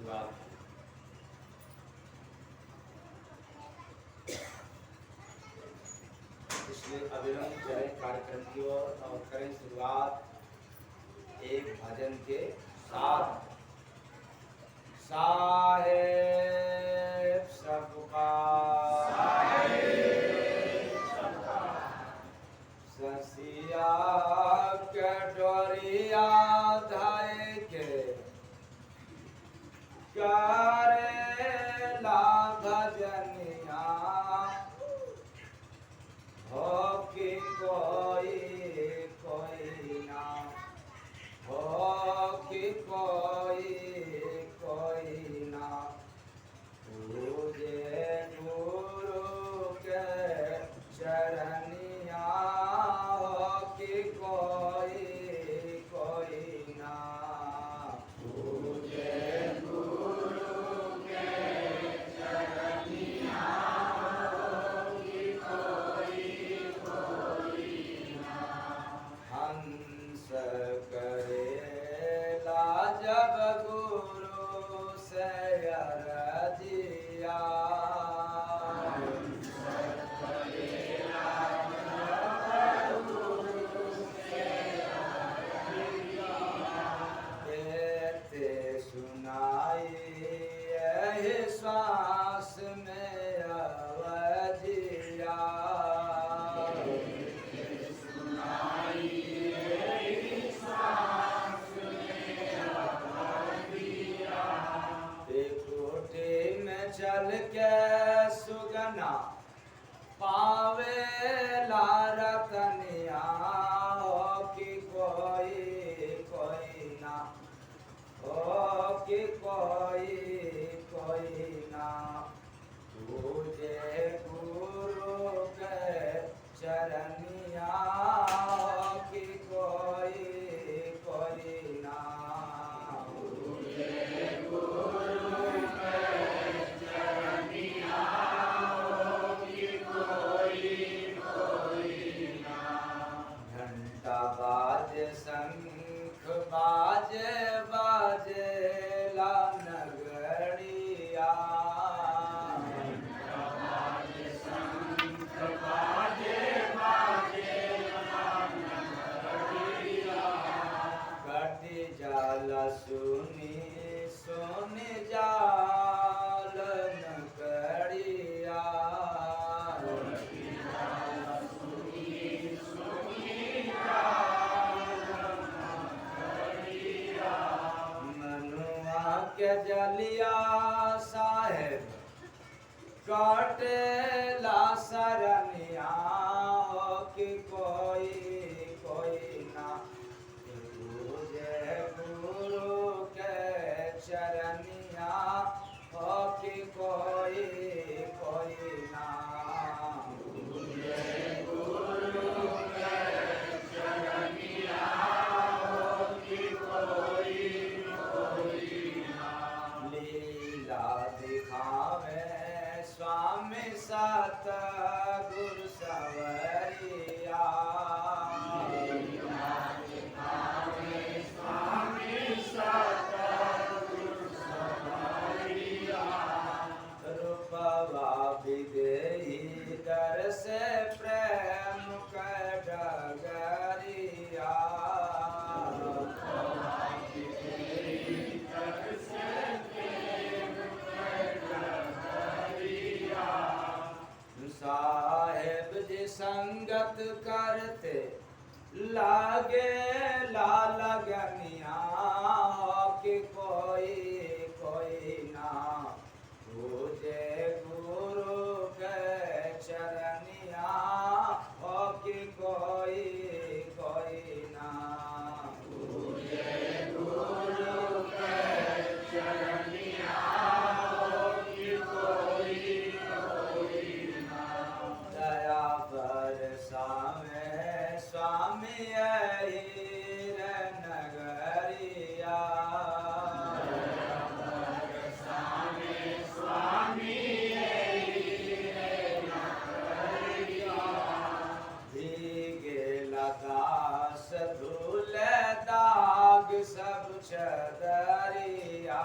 शुरुआत। इसलिए अविरम चले कार्यक्रम की ओर और करें शुरुआत एक भजन के साथ। साहेब सबका ससिया के डोरिया धाय के करेला भजनिया हो कि कोई कोई ना हो कि कोई ना पूजे गुरु के चरनिया हो कि कोई ना पूजे हंस करेला जब गुरु से अरजिया कहते सुनाई यही श्वास में अवजिया कोटे में चल के सुगना पावे ला रतनिया हो कि कोई ना हो कि कोई ना तुझे गुरु के चरनिया हो कि कोई ना घंटा बाजे शंख बाजे बाजे ला नगरिया कटी जाला सुनी सुनी जाल नगरिया मनुआ के जलिया साहेब काटे ला सरनिया हो कि कोई ना तुझे गुरु के चरनिया हो कि कोई ना लीला दिखावे स्वामी सत गुरु सवरिया रूपवा विदेही दर से प्रेम का डगरिया साहेब जी संगत करते लागे ला लगनिया हो कि कोई ना तुझे गुरु के चरनिया हो कि कोई ना दया बरसावे स्वामी हीर नगरिया भीगे लगास धूल दाग सब चदरिया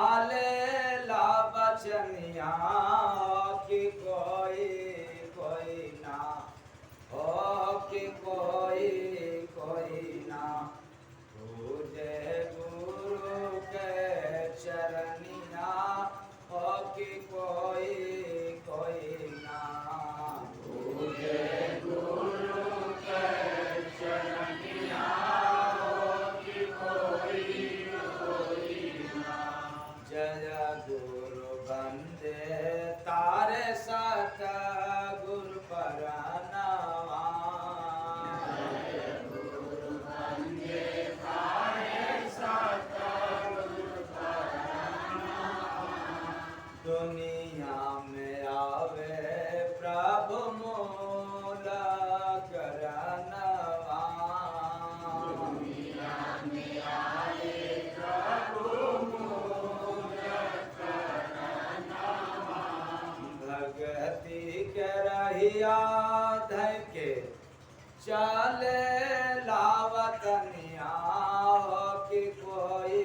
माले ला बचनिया कि कोई कोई ना हो कि कोई कोई ना पूजे गुरु के चरनिया हो कि कोई कोई ना पूजे गुरु के चरनिया हो कि कोई कोई ना जय गुरु बंदे तारे सत गुरु परनावा जय गुरु बंदे तारे सत गुरु परनावा दुनिया में आवे प्रभु मूल करनवा दुनिया में आवे प्रभु मूल करनवा भगति के रहिया धय के चले लावतनिया हो कि कोई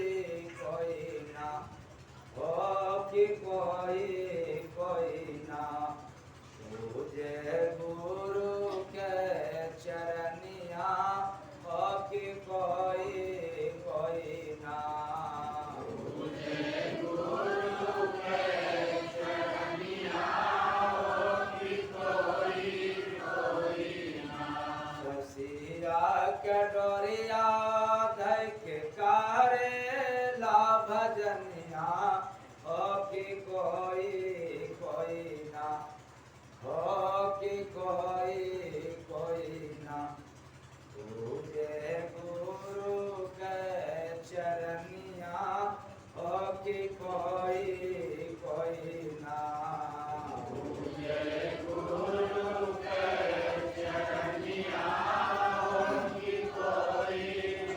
कोई ना हो कि कोई कोई ना पूजे गुरु के चरनिया हो कि कोई कोई ना पूजे गुरु के चरनिया हो कि कोई कोई ना ससिया के डोरिया धय के करे ला भजनिया हो कि कोई कोई ना हो कि कोई कोई ना पूजे गुरु के चरनिया हो कि कोई कोई ना पूजे गुरु के चरनिया हो कि कोई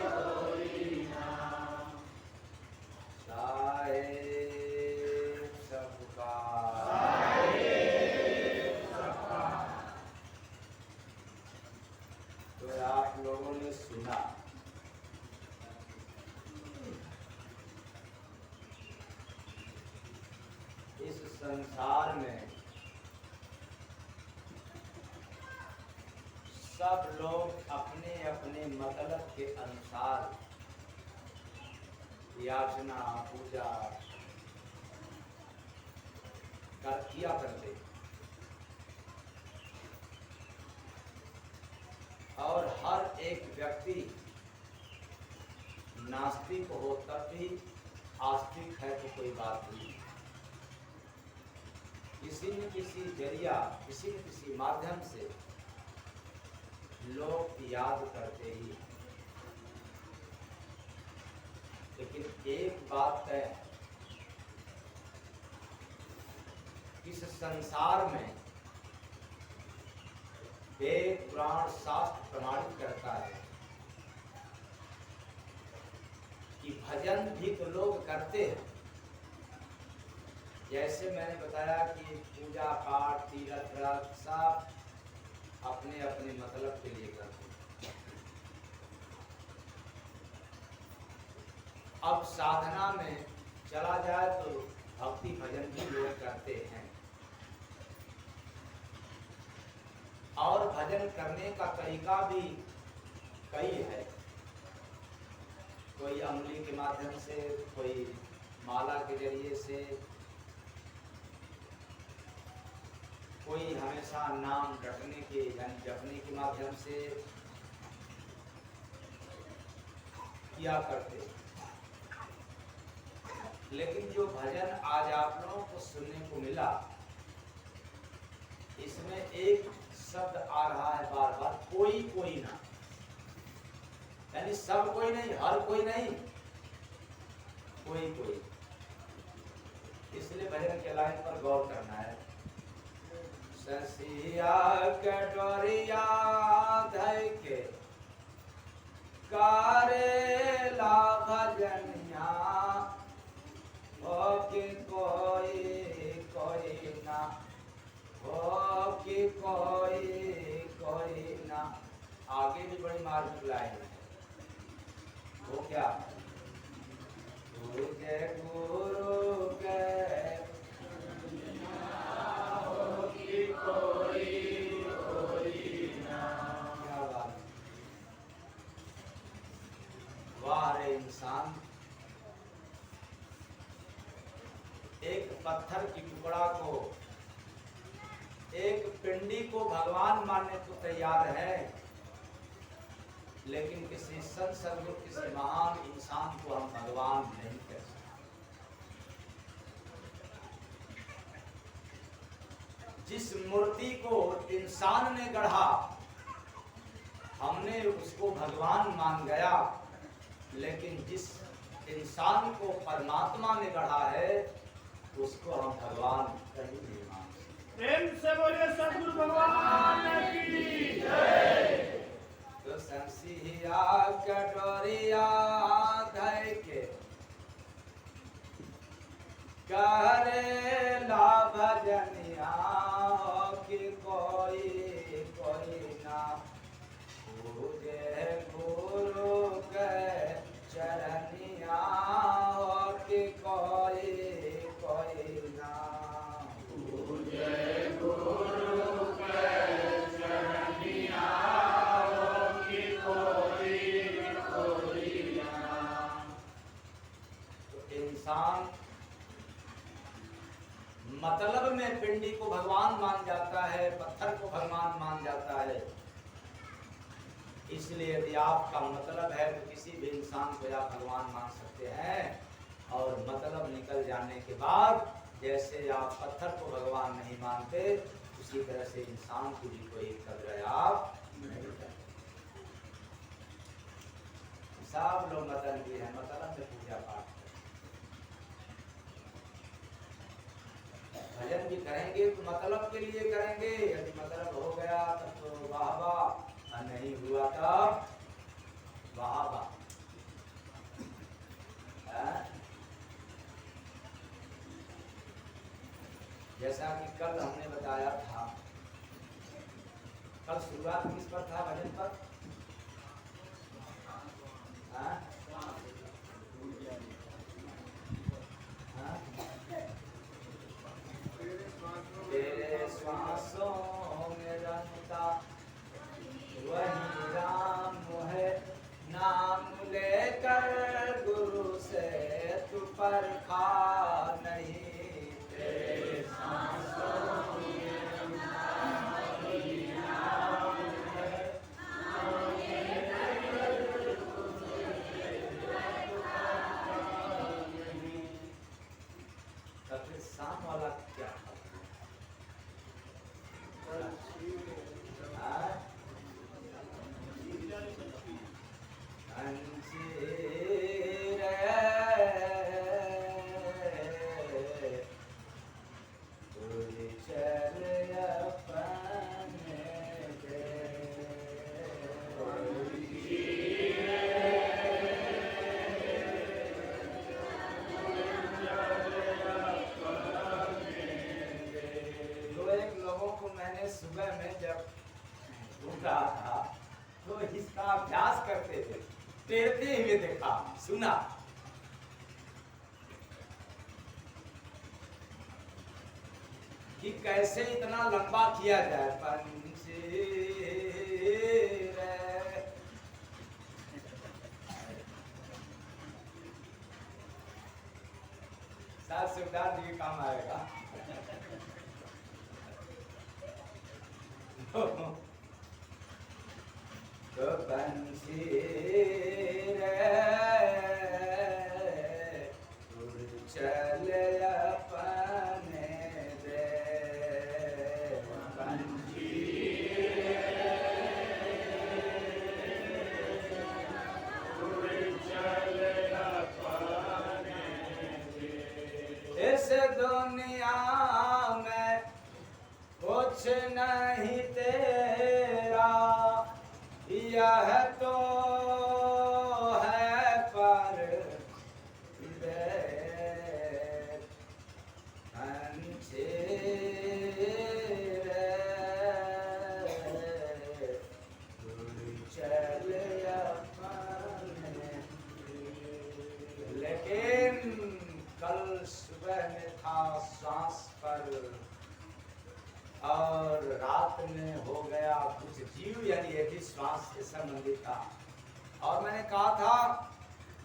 कोई ना साहेब सबका तो आप लोगों ने सुना इस संसार में सब लोग अपने अपने मतलब के अनुसार याचना पूजा किया करते और हर एक व्यक्ति नास्तिक हो तब भी आस्तिक है तो कोई बात नहीं किसी न किसी जरिया किसी न किसी माध्यम से लोग याद करते ही लेकिन एक बात है इस संसार में वेद पुराण शास्त्र प्रमाणित करता है कि भजन भी तो लोग करते हैं जैसे मैंने बताया कि पूजा पाठ तीर्थ व्रत सब अपने अपने मतलब के लिए करते हैं। अब साधना में चला जाए तो भक्ति भजन भी लोग करते हैं और भजन करने का तरीका भी कई है कोई अंगुली के माध्यम से कोई माला के जरिए से कोई हमेशा नाम रटने के यानी जपने के माध्यम से किया करते लेकिन जो भजन आज आप लोगों को सुनने को मिला इसमें एक शब्द आ रहा है बार बार कोई कोई ना यानी सब कोई नहीं हर कोई नहीं कोई कोई इसलिए भजन के लाइन पर गौर करना है ससिया कटोरिया धय के करेला भजनिया हो कि कोई कोई ना हो कि कोई ना आगे भी बड़ी मार्मिक लाइन है वो क्या तुझे गुरु एक पत्थर की टुकड़ा को, एक पिंडी को भगवान मानने को तैयार है, लेकिन किसी संत सदगुरु, किसी महान इंसान को हम भगवान नहीं कह सकते। जिस मूर्ति को इंसान ने गढ़ा, हमने उसको भगवान मान गया, लेकिन जिस इंसान को परमात्मा ने गढ़ा है उसको हम भगवान कहीं नहीं मान सकते। प्रेम से बोलिए सद्गुरु भगवान की जय। तो संसिया कटोरिया धय के करे ला भजनिया कि कोई कोई ना पूजे गुरु के चरनिया कि कोई कोई ना पूजे गुरु के चरनिया कि कोई कोई ना। तो इंसान मतलब में पिंडी को भगवान मान जाता है, पत्थर को भगवान मान जाता है। इसलिए यदि आपका मतलब है तो किसी भी इंसान को आप भगवान मान सकते हैं, और मतलब निकल जाने के बाद जैसे आप पत्थर को भगवान नहीं मानते, उसी तरह से इंसान को भी कोई कदर आप नहीं करते। सब लोग मतलब भी है, मतलब से पूजा पाठ भजन भी करेंगे तो मतलब के लिए करेंगे, यदि मतलब हो गया तब तो वाह वाह, और नहीं हुआ तब वाह वाह। जैसा कि कल हमने बताया था, कल शुरुआत किस पर था भजन पर? तेरे श्वासों में रंगता वही राम है, नाम लेकर गुरु से तू परखा नहीं। तेरे श्वासों में रंगता वही राम है, नाम लेकर गुरु से परखा नहीं। तो फिर शाम वाला क्या था? सुबह में जब उठ रहा था तो इसका अभ्यास करते थे, तैरते हुए देखा, सुना। कि कैसे इतना लंबा किया जाए। साथ सुखदार जी के काम आएगा। तो बंसी रे चल अपने दे, बंसी चल अपने दे। इस दुनिया में कुछ नहीं तेरा, यह तो है पर लेकिन कल सुबह में था सांस पर, और रात में हो गया कुछ जीव, यानी यदि श्वास से संबंधित था। और मैंने कहा था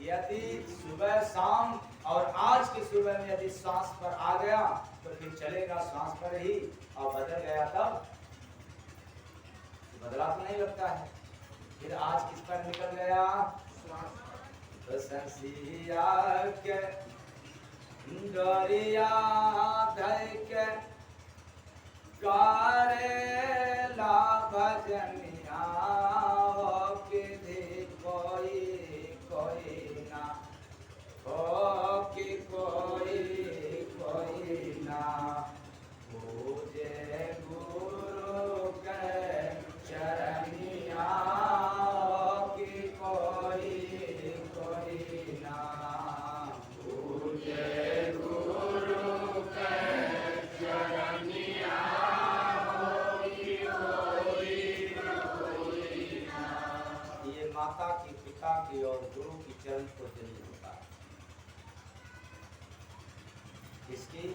यदि सुबह शाम और आज के सुबह में यदि श्वास पर आ गया तो फिर चलेगा श्वास पर ही, और बदल गया तब बदला तो नहीं लगता है। फिर आज किस पर निकल गया? तो संसिया के डोरिया धय के करेला भजनिया हो कि कोई ना हो कि कोई ना पूजे गुरु के चरनिया हो कि कोई ना पूजे गुरु के चरनिया हो कि कोई ना। ये माता की, पिता की और गुरु की चरण को जल्दी होता है। इसकी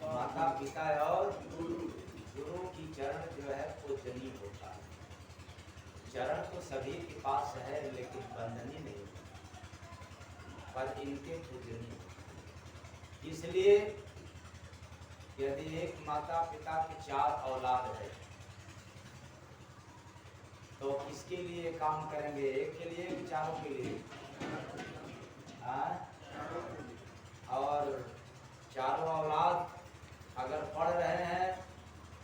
माता पिता और गुरु की चरण जो है पूजनीय होता है। चरण तो सभी के पास है लेकिन बंधनीय नहीं, पर इनके पूजनीय। इसलिए यदि एक माता पिता के 4 औलाद है तो किसके लिए काम करेंगे? एक के लिए कि चारों के लिए? और चारों औलाद अगर पढ़ रहे हैं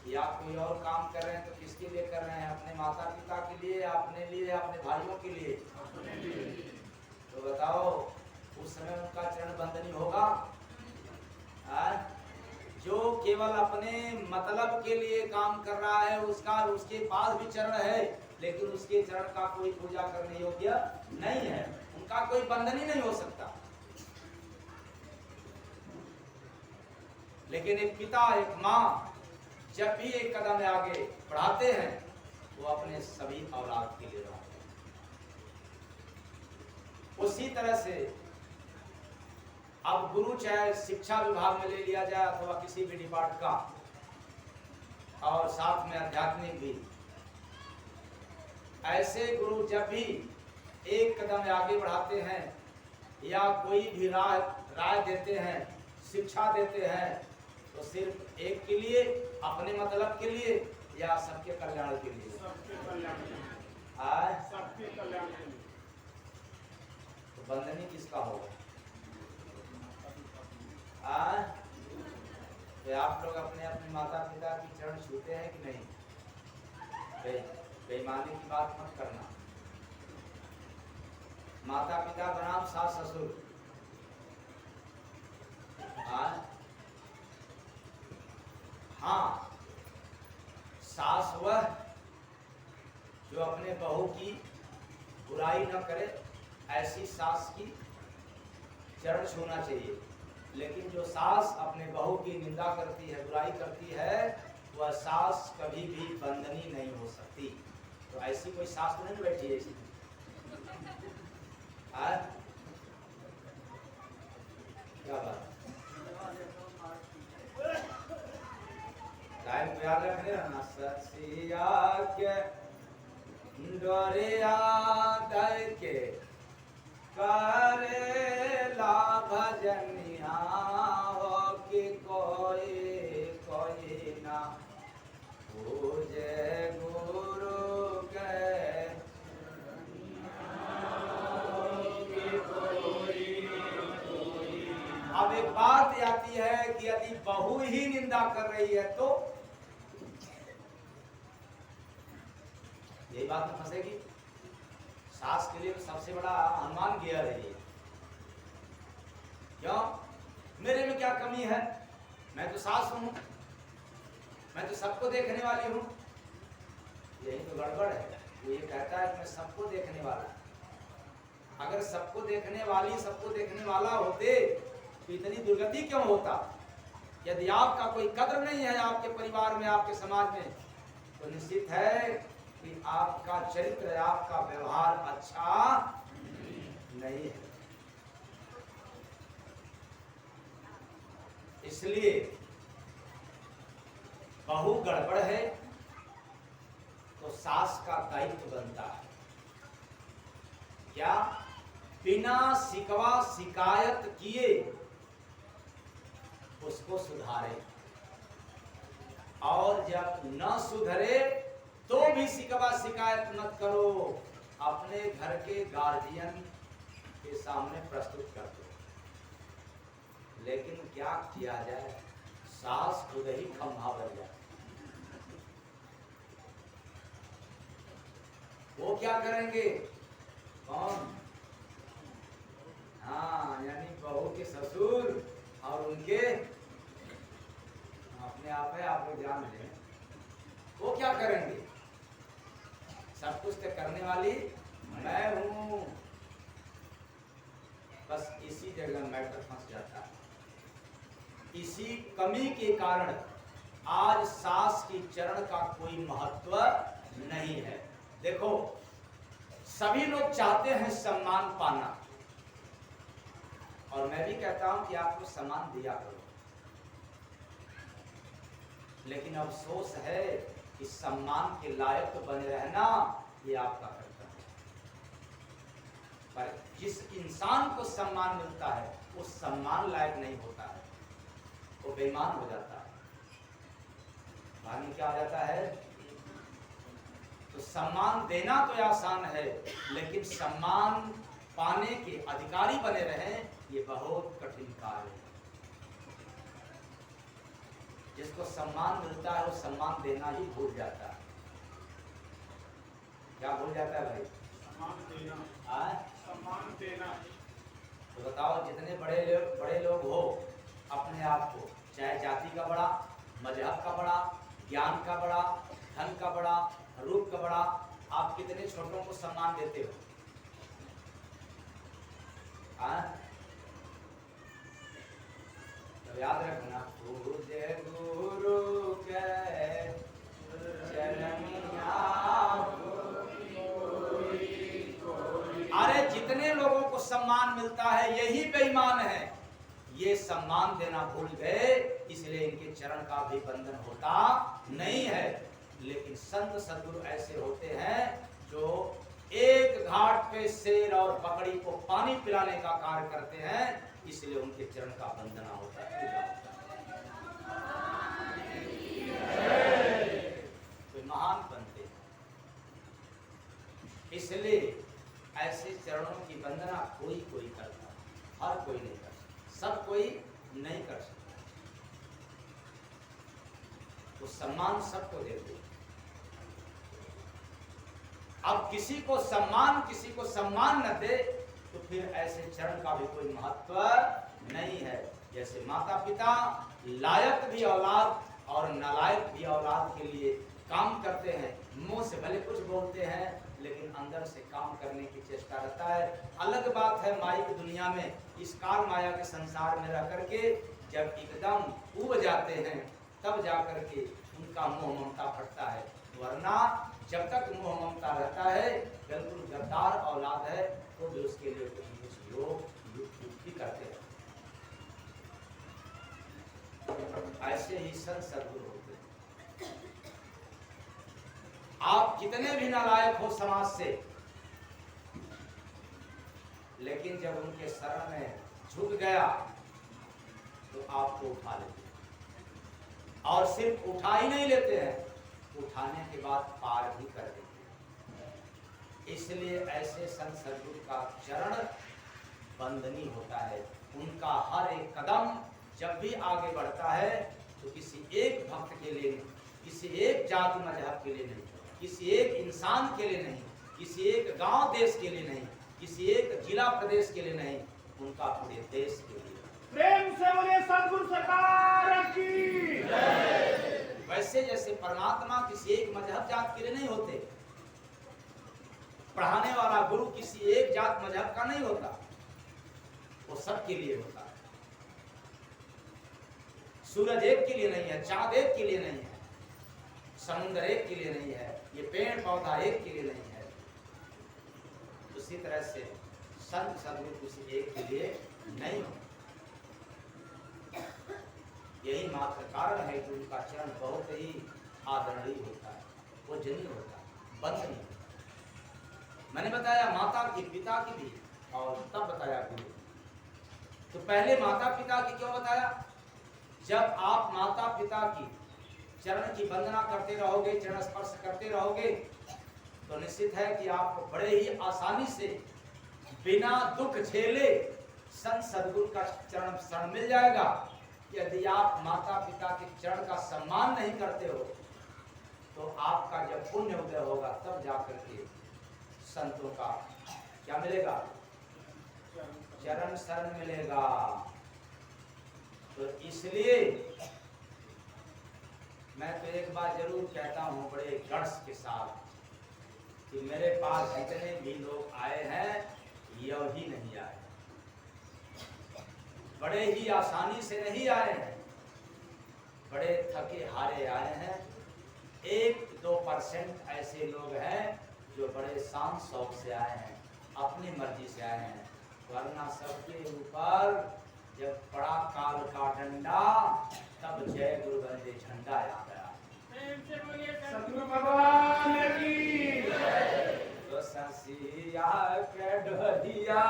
या कोई और काम कर रहे हैं तो किसके लिए कर रहे हैं? अपने माता पिता के लिए, अपने लिए, अपने भाइयों के लिए? तो बताओ उस समय उनका चरण बंधनी होगा? जो केवल अपने मतलब के लिए काम कर रहा है उसका, उसके पास भी चरण है लेकिन उसके चरण का कोई पूजा करने योग्य नहीं है, उनका कोई बंधन ही नहीं हो सकता। लेकिन एक पिता एक माँ जब भी एक कदम आगे बढ़ाते हैं वो अपने सभी औलाद के लिए बढ़ाते हैं। उसी तरह से अब गुरु चाहे शिक्षा विभाग में ले लिया जाए अथवा किसी भी डिपार्टमेंट का, और साथ में आध्यात्मिक भी, ऐसे गुरु जब भी एक कदम आगे बढ़ाते हैं या कोई भी राय देते हैं, शिक्षा देते हैं, तो सिर्फ एक के लिए, अपने मतलब के लिए या सबके कल्याण के लिए? सबके कल्याण के लिए। सबके कल्याण के लिए। तो बंधनी किसका होगा? तो आप लोग अपने अपने माता पिता की चरण छूते हैं कि नहीं? बेईमानी की बात मत करना। माता पिता बनाम सास ससुर, हाँ, सास वह जो अपने बहू की बुराई न करे, ऐसी सास की चरण छूना चाहिए। लेकिन जो सास अपने बहू की निंदा करती है, बुराई करती है, वह सास कभी भी बंधनी नहीं हो सकती। तो ऐसी कोई सास तो नहीं बैठी है ऐसी? क्या बात? टाइम को याद रखने रहना। ससिया के डोरिया दर के करेला भजनिया हो कि कोई ना पूजे गुरु के। अब एक बात आती है कि यदि बहू ही निंदा कर रही है तो यही बात में फंसेगी। सास के लिए तो सबसे बड़ा हनुमान गियर है ये। क्यों? मेरे में क्या कमी है? मैं तो सास हूं, मैं तो सबको देखने वाली हूं। यही तो गड़बड़ है। वो ये कहता है कि मैं सबको देखने वाला। अगर सबको देखने वाली, सबको देखने वाला होते तो इतनी दुर्गति क्यों होता? यदि आपका कोई कद्र नहीं है आपके परिवार में, आपके समाज में, तो निश्चित है कि आपका चरित्र, आपका व्यवहार अच्छा नहीं है। इसलिए बहू गड़बड़ है तो सास का दायित्व बनता है क्या? बिना शिकवा शिकायत किए उसको सुधारे, और जब न सुधरे तो भी शिकवा शिकायत मत करो, अपने घर के गार्जियन के सामने प्रस्तुत कर दो। लेकिन क्या किया जाए, सास खुद ही खंभा बन जाए। वो क्या करेंगे, कौन? हाँ, यानी बहू के ससुर और उनके अपने आप है, आप लोग जान लें। वो क्या करेंगे, सब कुछ तो करने वाली मैं हूं। बस इसी जगह मैटर फंस जाता है। इसी कमी के कारण आज सास की चरण का कोई महत्व नहीं है। देखो, सभी लोग चाहते हैं सम्मान पाना, और मैं भी कहता हूं कि आपको सम्मान दिया करो, लेकिन अफसोस है कि सम्मान के लायक बने रहना ये आपका कर्तव्य है। पर जिस इंसान को सम्मान मिलता है वो सम्मान लायक नहीं होता है, वो बेईमान हो जाता है। मानी क्या हो जाता है? तो सम्मान देना तो आसान है, लेकिन सम्मान पाने के अधिकारी बने रहें ये बहुत कठिन कार्य है। जिसको सम्मान मिलता है वो सम्मान देना ही भूल जाता है। क्या भूल जाता है भाई? सम्मान देना। सम्मान देना। तो बताओ, जितने बड़े लोग हो अपने आप को, चाहे जाति का बड़ा, मजहब का बड़ा, ज्ञान का बड़ा, धन का बड़ा, रूप का बड़ा, आप कितने छोटों को सम्मान देते हो? तो याद रखना, पूज्य गुरु के चरनिया। अरे जितने लोगों को सम्मान मिलता है यही बेईमान है। ये सम्मान देना भूल गए, इसलिए इनके चरण का भी बंधन होता नहीं है। लेकिन संत सद्गुरु ऐसे होते हैं जो एक घाट पे शेर और बकरी को पानी पिलाने का कार्य करते हैं, इसलिए उनके चरण का बंधना होता है, पूजा होता है, तो महान बनते हैं। इसलिए ऐसे चरणों की वंदना कोई कोई करता है, हर कोई नहीं कर सकता, सब कोई नहीं कर सकता। तो सम्मान सबको देते हैं। अब किसी को सम्मान न दे तो फिर ऐसे चरण का भी कोई महत्व नहीं है। जैसे माता पिता लायक भी औलाद और नालायक भी औलाद के लिए काम करते हैं, मुंह से भले कुछ बोलते हैं लेकिन अंदर से काम करने की चेष्टा रहता है। अलग बात है माई की दुनिया में, इस काल माया के संसार में रह करके जब एकदम उब जाते हैं तब जाकर के उनका मोह ममता फटता है, वरना जब तक मोह ममता रहता है बिल्कुल गद्दार औलाद है तो भी उसके लिए कुछ लोग युक्त भी करते हैं। ऐसे ही संत सद्गुरु होते हैं। आप कितने भी नालायक हो समाज से, लेकिन जब उनके शरण में झुक गया तो आपको उठा लेते हैं, और सिर्फ उठा ही नहीं लेते हैं, उठाने के बाद पार भी कर देते हैं। इसलिए ऐसे संत सद्गुरु का चरण बंधनी होता है। उनका हर एक कदम जब भी आगे बढ़ता है तो किसी एक भक्त के लिए नहीं, किसी एक जाति मजहब के लिए नहीं, किसी एक इंसान के लिए नहीं, किसी एक गांव देश के लिए नहीं, किसी एक जिला प्रदेश के लिए नहीं, उनका पूरे देश के लिए। प्रेम से बोले सद्गुरु सरकार की जय। वैसे जैसे परमात्मा किसी एक मजहब जात के लिए नहीं होते, पढ़ाने वाला गुरु किसी एक जात मजहब का नहीं होता, वो सबके लिए होता है। सूरज एक के लिए नहीं है, चांद एक के लिए नहीं है, समुद्र एक के लिए नहीं है, ये पेड़ पौधा एक के लिए नहीं है। उसी तरह से संत सद्गुरु किसी एक के लिए नहीं होता। यही मात्र कारण है कि उनका चरण बहुत ही आदरणीय होता है, वो जनी होता है, बंद नहीं होता। मैंने बताया माता की पिता की भी और तब बताया गुरु। तो पहले माता पिता की क्यों बताया? जब आप माता पिता की चरण की वंदना करते रहोगे, चरण स्पर्श करते रहोगे, तो निश्चित है कि आपको बड़े ही आसानी से बिना दुख झेले संत सद्गुरु का चरण शरण मिल जाएगा। यदि आप माता पिता के चरण का सम्मान नहीं करते हो तो आपका जब पुण्य उदय होगा तब जाकर के संतों का क्या मिलेगा? चरण शरण मिलेगा। तो इसलिए मैं तो एक बात जरूर कहता हूँ बड़े गर्ष के साथ कि मेरे पास जितने भी लोग आए हैं यह ही नहीं आए, बड़े ही आसानी से नहीं आए हैं, बड़े थके हारे आए हैं। 1-2% ऐसे लोग हैं जो बड़े शान शौक से आए हैं, अपनी मर्जी से आए हैं, वरना सबके ऊपर जब पड़ा काल का डंडा तब जय गुरु वंदे झंडा आ गया। सतगुरु भगवान की जय। तो ससिया के ढोलिया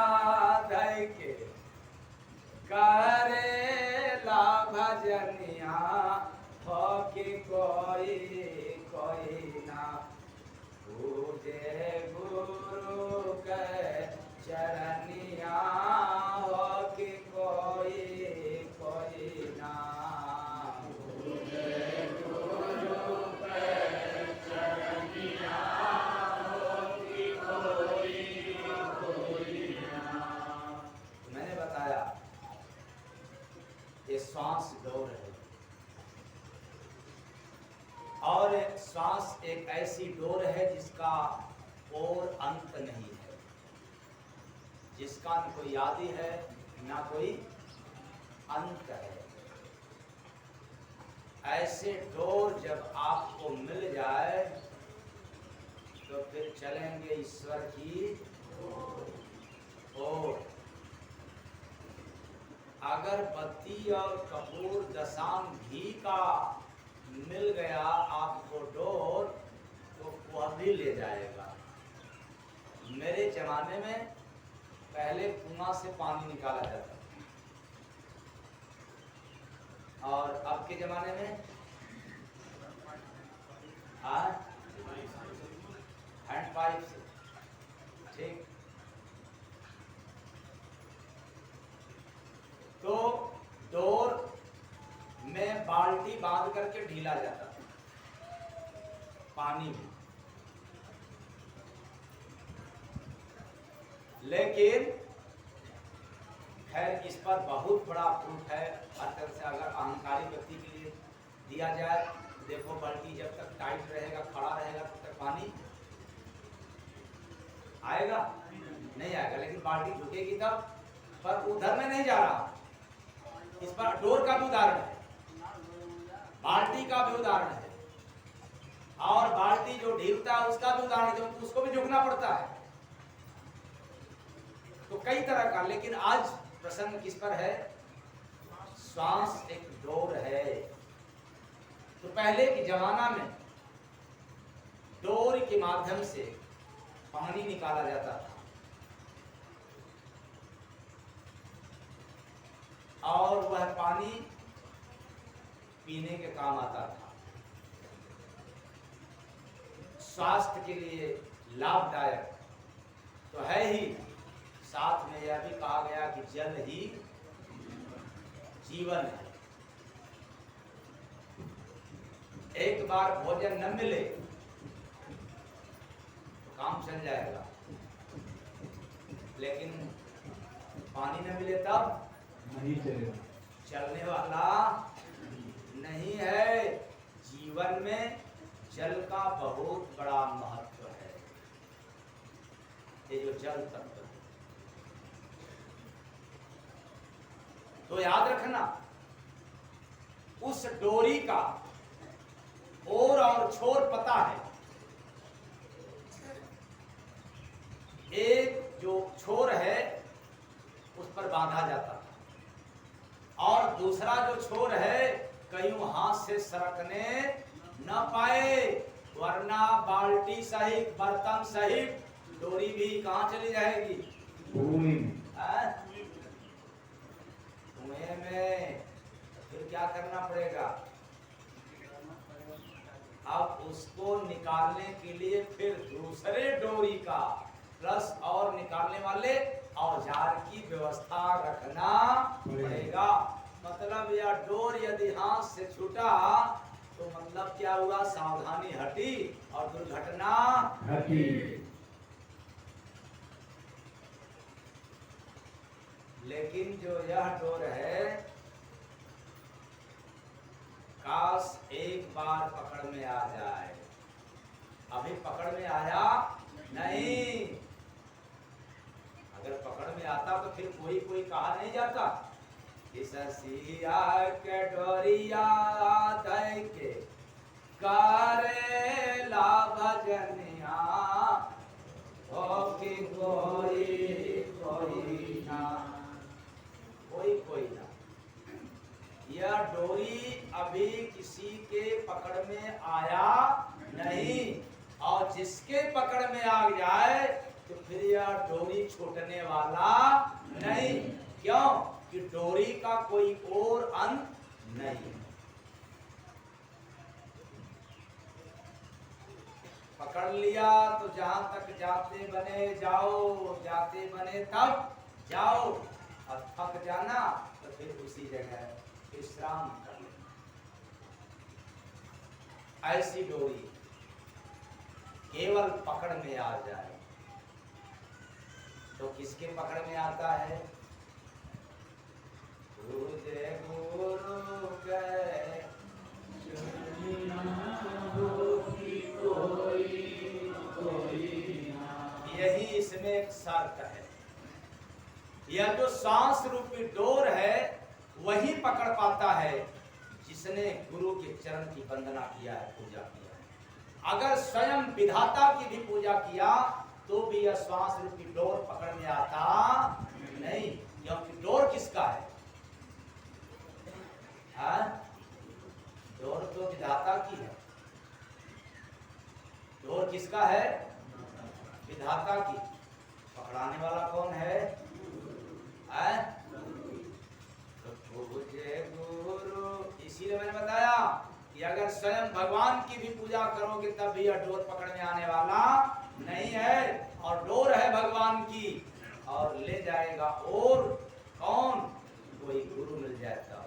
धइ के करेला भजनिया हो कि कोई ना पूजे गुरु के चरनिया हो कि कोई ना पूजे गुरु के चरनिया हो कि कोई ना। मैंने बताया ये श्वास डोर है और श्वास एक ऐसी डोर है जिसका और अंत नहीं है, जिसका न कोई आदि है ना कोई अंत है। ऐसे डोर जब आपको मिल जाए तो फिर चलेंगे ईश्वर की ओर। अगर बत्ती और कपूर दशांग घी का मिल गया आपको डोर तो वह भी ले जाएगा। मेरे जमाने में पहले कुआं से पानी निकाला जाता और अब के जमाने में हैंड पाइप से। ठीक, तो डोर में बाल्टी बांध करके ढीला जाता पानी में, लेकिन खैर इस पर बहुत बड़ा प्रूफ है हर तरह से। अगर अहंकारी व्यक्ति के लिए दिया जाए, देखो बाल्टी जब तक टाइट रहेगा, खड़ा रहेगा, तब तक पानी आएगा नहीं आएगा, लेकिन बाल्टी झुकेगी तब। पर उधर में नहीं जा रहा, इस पर डोर का भी उदाहरण है, बाल्टी का भी उदाहरण है, और बाल्टी जो ढीलता है उसका भी उदाहरण है, क्योंकि उसको भी झुकना पड़ता है। तो कई तरह का, लेकिन आज प्रसंग किस पर है? श्वास एक डोर है। तो पहले के जमाना में डोर के माध्यम से पानी निकाला जाता था और वह पानी पीने के काम आता था, स्वास्थ्य के लिए लाभदायक तो है ही, साथ में यह भी कहा गया कि जल ही जीवन है। एक बार भोजन न मिले तो काम चल जाएगा, लेकिन पानी न मिले तब नहीं चलेगा, चलने वाला नहीं है। जीवन में जल का बहुत बड़ा महत्व है। ये जो जल तत्व है, तो याद रखना उस डोरी का ओर और छोर पता है। एक जो छोर है उस पर बांधा जाता था और दूसरा जो छोर है कहीं हाथ से सरकने न पाए, वरना बाल्टी सहित बर्तन सहित डोरी भी कहां चली जाएगी? भूमि में। कुएं में, तो फिर क्या करना पड़ेगा? अब उसको निकालने के लिए फिर दूसरे डोरी का प्लस और निकालने वाले औजार की व्यवस्था रखना पड़ेगा। मतलब यह डोर यदि हाथ से छूटा तो मतलब क्या हुआ? सावधानी हटी और दुर्घटना हटी। लेकिन जो यह डोर है, काश एक बार पकड़ में आ जाए। अभी पकड़ में आया नहीं। अगर पकड़ में आता तो फिर कोई कहा नहीं जाता कि ससिया के डोरिया दई के करेला भजनिया हो कि कोई ना, कोई ना। यह डोरी अभी किसी के पकड़ में आया नहीं, और जिसके पकड़ में आ जाए तो फिर यह डोरी छूटने वाला नहीं। क्यों? कि डोरी का कोई और अंत नहीं। पकड़ लिया तो जहां तक जाते बने जाओ, जाते बने तब जाओ, और थक जाना तो फिर उसी जगह विश्राम कर लेना। ऐसी डोरी केवल पकड़ में आ जाए तो किसके पकड़ में आता है? तुझे गुरु के यही इसमें एक शर्त है। यह जो सांस रूपी डोर है वही पकड़ पाता है जिसने गुरु के चरण की वंदना किया है, पूजा किया है। अगर स्वयं विधाता की भी पूजा किया तो भी यह श्वास रूपी डोर पकड़ में आता नहीं। क्योंकि डोर किसका है? डोर तो विधाता की है। डोर किसका है? विधाता की। पकड़ाने वाला कौन है? तो तुझे गुरु। इसीलिए मैंने बताया कि अगर स्वयं भगवान की भी पूजा करोगे तब भी यह डोर पकड़ में आने वाला नहीं है। और डोर है भगवान की, और ले जाएगा और कौन? कोई गुरु मिल जाए तब।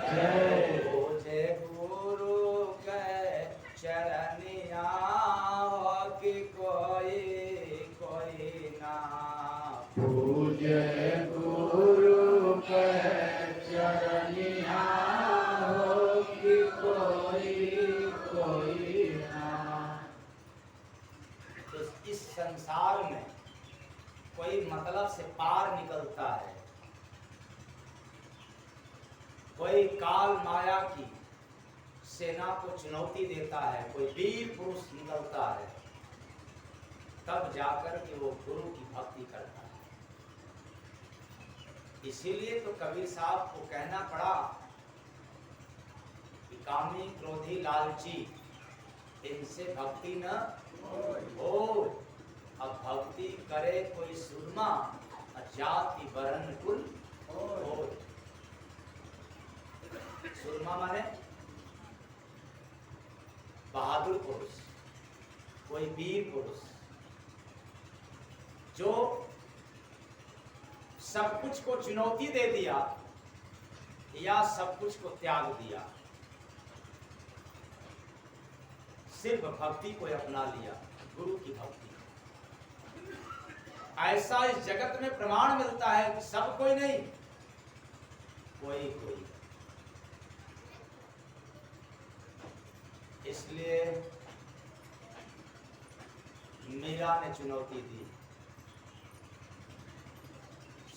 तुझे गुरु के चरनिया हो कि कोई ना। तुझे गुरु के चरनिया हो कि कोई ना। तो इस संसार में कोई मतलब से पार निकलता है, कोई काल माया की सेना को चुनौती देता है, कोई वीर पुरुष निकलता है, तब जाकर के वो गुरु की भक्ति करता है। इसीलिए तो कबीर साहब को कहना पड़ा कि कामी क्रोधी लालची इनसे भक्ति न हो। अब भक्ति करे कोई सुरमा, जाति वर्ण कुल हो। सुरमा माने बहादुर पुरुष, कोई वीर पुरुष जो सब कुछ को चुनौती दे दिया या सब कुछ को त्याग दिया, सिर्फ भक्ति को अपना लिया, गुरु की भक्ति। ऐसा इस जगत में प्रमाण मिलता है कि सब कोई नहीं, कोई। इसलिए मीरा ने चुनौती दी,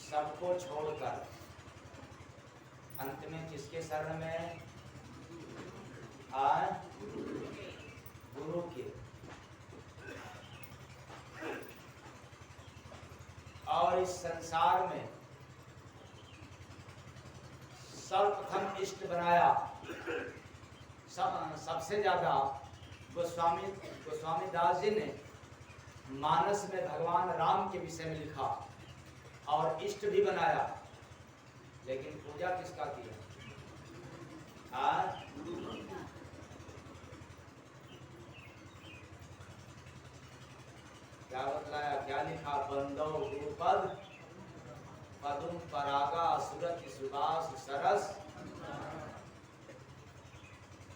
सबको छोड़कर अंत में किसके शरण में आए? गुरु के। और इस संसार में सर्वप्रथम इष्ट बनाया सबसे ज्यादा गोस्वामी दास जी ने मानस में भगवान राम के विषय में लिखा और इष्ट भी बनाया, लेकिन पूजा किसका किया? क्या बतलाया, क्या लिखा? बंदो गुरुपद पदुम परागा सुरत सुबास सरस।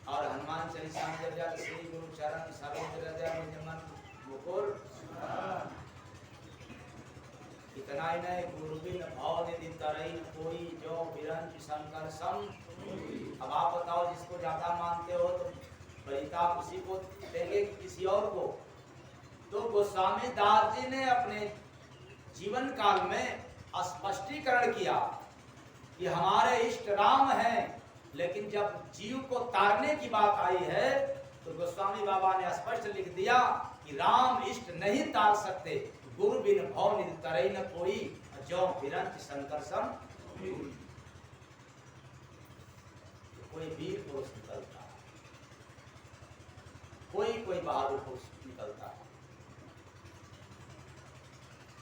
और हनुमान चालीसा में जब जाकर श्री गुरु चरण सरोज हृदय मन मुकुर। इतना ही नहीं, गुरु बिन भाव निधि तरई कोई जो बिरंज शंकर सम। अब आप बताओ, जिसको ज्यादा मानते हो तो परिताप उसी को देंगे कि किसी और को? तो गोस्वामी दास जी ने अपने जीवन काल में स्पष्टीकरण किया कि हमारे इष्ट राम हैं, लेकिन जब जीव को तारने की बात आई है तो गोस्वामी बाबा ने स्पष्ट लिख दिया कि राम इष्ट नहीं तार सकते। गुरु बिन भव निधि तरई न कोई जो बिरंच शंकर सम। कोई वीर पुरुष निकलता, कोई बहादुर पुरुष निकलता।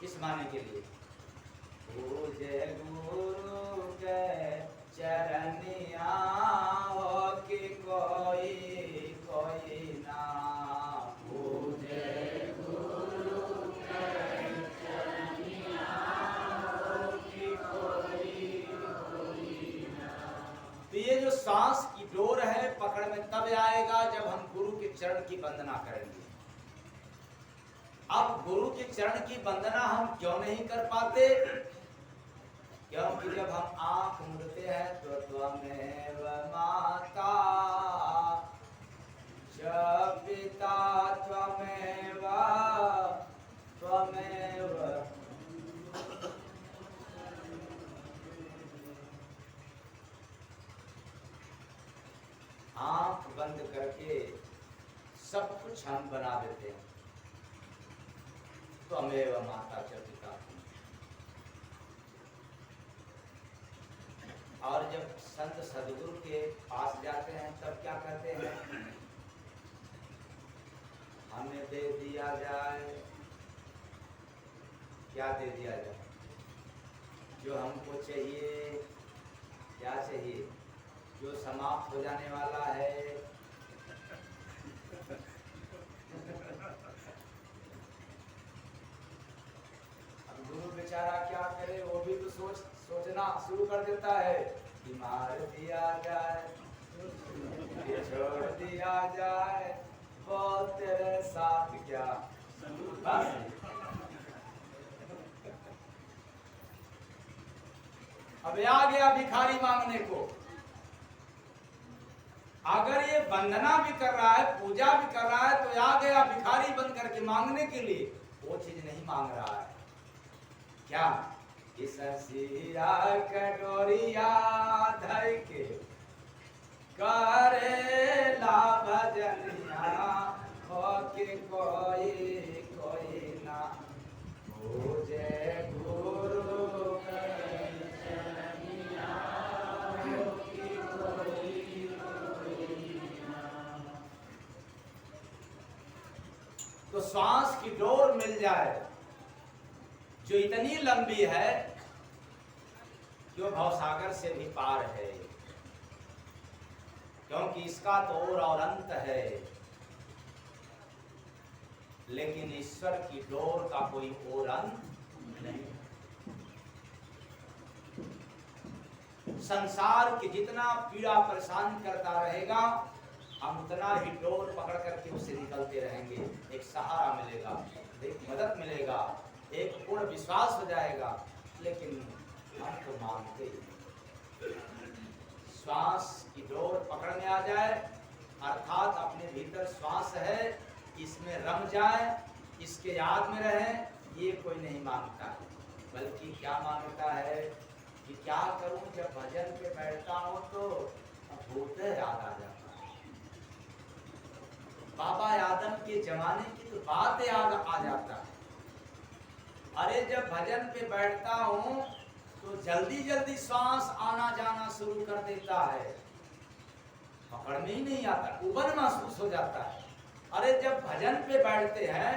इस माने के लिए पूजे गुरु के चरनिया हो कि कोई ना पूजे गुरु के चरनिया हो कि कोई ना। तो ये जो सांस की डोर है पकड़ में तब आएगा जब हम गुरु के चरण की वंदना करेंगे। अब गुरु के चरण की वंदना हम क्यों नहीं कर पाते? क्योंकि जब हम आंख मूंदते हैं तो त्वमेव माता च पिता त्वमेव आंख बंद करके सब कुछ हम बना देते हैं। त्वमेव माता च पिता। और जब संत सदगुरु के पास जाते हैं तब क्या कहते हैं? हमें दे दिया जाए। क्या दे दिया जाए? जो हमको चाहिए। क्या चाहिए? जो समाप्त हो जाने वाला है। अब गुरु बेचारा क्या करे, वो भी तो सोचना शुरू कर देता है कि मार दिया जाए, छोड़ दिया जाए, बोल तेरे साथ क्या। बस अब आ गया भिखारी मांगने को। अगर ये वंदना भी कर रहा है, पूजा भी कर रहा है, तो आ गया भिखारी बन करके मांगने के लिए। वो चीज नहीं मांग रहा है। क्या? ससिया कटोरिया धई के करेला भजनिया हो कि कोई ना पूजे गुरु के चरनिया हो कि कोई ना। तो श्वास की डोर मिल जाए जो इतनी लंबी है जो भवसागर से भी पार है, क्योंकि इसका तो और अंत है, लेकिन ईश्वर की डोर का कोई और अंत नहीं। संसार की जितना पीड़ा परेशान करता रहेगा, हम उतना ही डोर पकड़ करके उससे निकलते रहेंगे। एक सहारा मिलेगा, एक मदद मिलेगा, एक पूर्ण विश्वास हो जाएगा। लेकिन हम तो मानते ही श्वास की डोर पकड़ में आ जाए, अर्थात अपने भीतर श्वास है, इसमें रम जाए, इसके याद में रहे, ये कोई नहीं मांगता है। बल्कि क्या मांगता है कि क्या करूं, जब भजन पे बैठता हूं तो भूत याद आ जाता है। बाबा आदम के जमाने की तो बात याद आ जाता है। अरे जब भजन पे बैठता हूं तो जल्दी जल्दी सांस आना जाना शुरू कर देता है, पकड़ में ही नहीं आता, उबन महसूस हो जाता है। अरे जब भजन पे बैठते हैं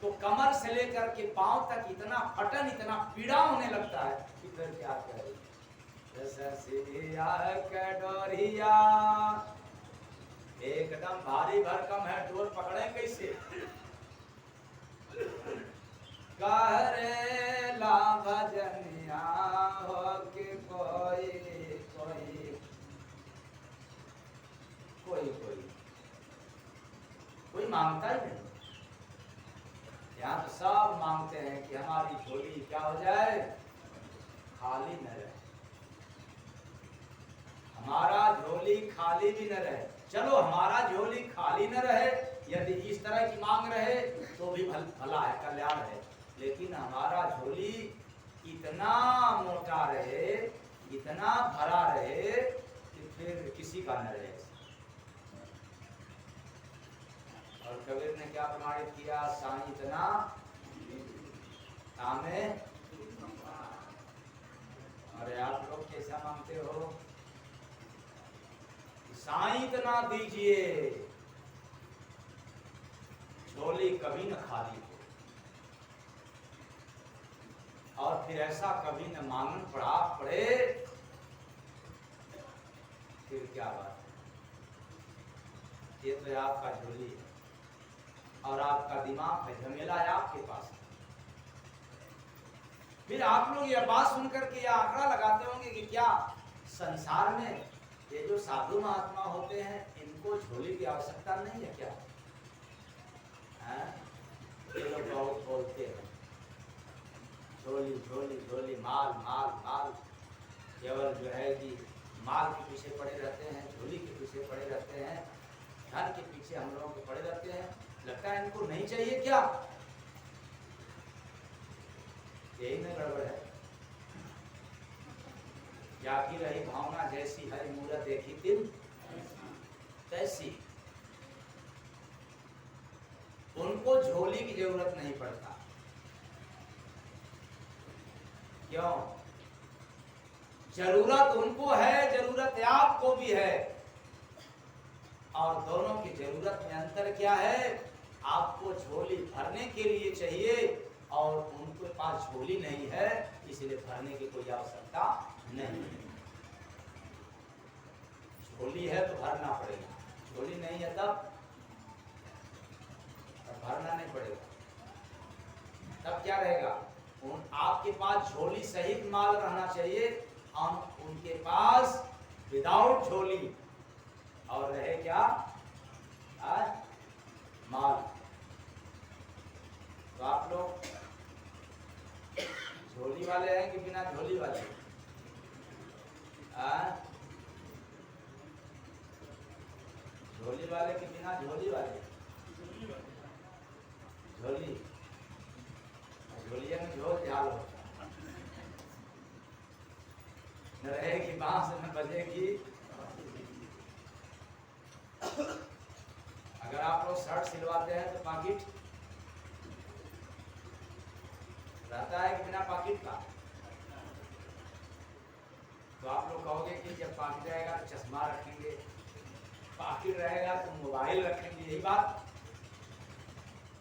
तो कमर से लेकर के पांव तक इतना फटन, इतना पीड़ा होने लगता है कि फिर क्या करें। डोरिया एकदम भारी भरकम है, डोर पकड़े कैसे। करेला भजनिया हो कि कोई कोई कोई कोई कोई मांगता ही नहीं। यहाँ तो सब मांगते हैं कि हमारी झोली क्या हो जाए, खाली न रहे, हमारा झोली खाली भी न रहे। चलो हमारा झोली खाली न रहे, यदि इस तरह की मांग रहे तो भी भला है, कल्याण है, लेकिन हमारा झोली इतना मोटा रहे, इतना भरा रहे कि फिर किसी का न रहे। और कबीर ने क्या प्रमाणित किया, साईं इतना तामे। अरे आप लोग कैसा मांगते हो, साईं इतना दीजिए, झोली कभी न खाली हो। और फिर ऐसा कभी न मांगन पड़े, फिर क्या बात है। ये तो आपका झोली है और आपका दिमाग है, झमेला है आपके पास। फिर आप लोग यह बात सुनकर के यह आंकड़ा लगाते होंगे कि क्या संसार में ये जो साधु महात्मा होते हैं इनको झोली की आवश्यकता नहीं है क्या? ये लोग बहुत बोलते हैं झोली झोली झोली, माल माल माल, केवल जो है कि माल के पीछे पड़े रहते हैं, झोली के पीछे पड़े रहते हैं, धन के पीछे हम लोगों के पड़े रहते हैं। लगता है इनको नहीं चाहिए क्या? यही में गड़बड़ है। क्या की रही भावना जैसी है, मूरत देखी तिल तैसी। उनको झोली की जरूरत नहीं पड़ता। क्यों? जरूरत उनको है, जरूरत आपको भी है, और दोनों की जरूरत में अंतर क्या है? आपको झोली भरने के लिए चाहिए और उनके पास झोली नहीं है, इसलिए भरने की कोई आवश्यकता नहीं। झोली है तो भरना पड़ेगा, झोली नहीं है तब भरना नहीं पड़ेगा। तब क्या रहेगा? आपके पास झोली सहित माल रहना चाहिए और उनके पास विदाउट झोली और रहे क्या? माल। तो आप लोग झोली वाले हैं कि बिना झोली वाले? झोली वाले कि बिना झोली वाले? झोली। झोलिया में झोल झाल होता, न रहेगी बांस न बजेगी। अगर आप लोग शर्ट सिलवाते हैं तो पॉकेट रहता है कि बिना पॉकेट का? तो आप लोग कहोगे कि जब पॉकेट रहेगा तो चश्मा रखेंगे, पॉकेट रहेगा तो मोबाइल रखेंगे, यही बात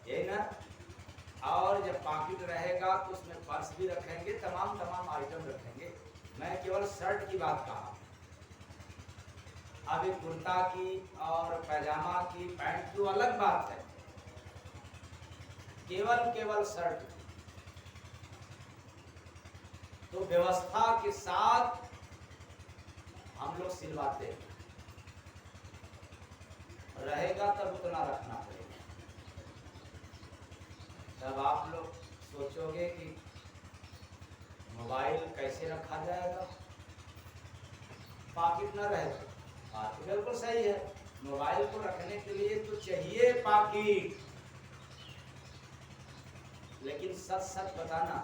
यही ना? और जब पॉकेट रहेगा तो उसमें पर्स भी रखेंगे, तमाम तमाम आइटम रखेंगे। मैं केवल शर्ट की बात कहा। अभी कुर्ता की और पैजामा की, पैंट की अलग बात है, केवल शर्ट की। तो व्यवस्था के साथ हम लोग सिलवाते हैं, रहेगा तब उतना रखना पड़ेगा। तब आप लोग सोचोगे कि मोबाइल कैसे रखा जाएगा, पॉकेट न रहे तो। बात तो बिल्कुल सही है, मोबाइल को रखने के लिए तो चाहिए पॉकेट, लेकिन सच सच बताना,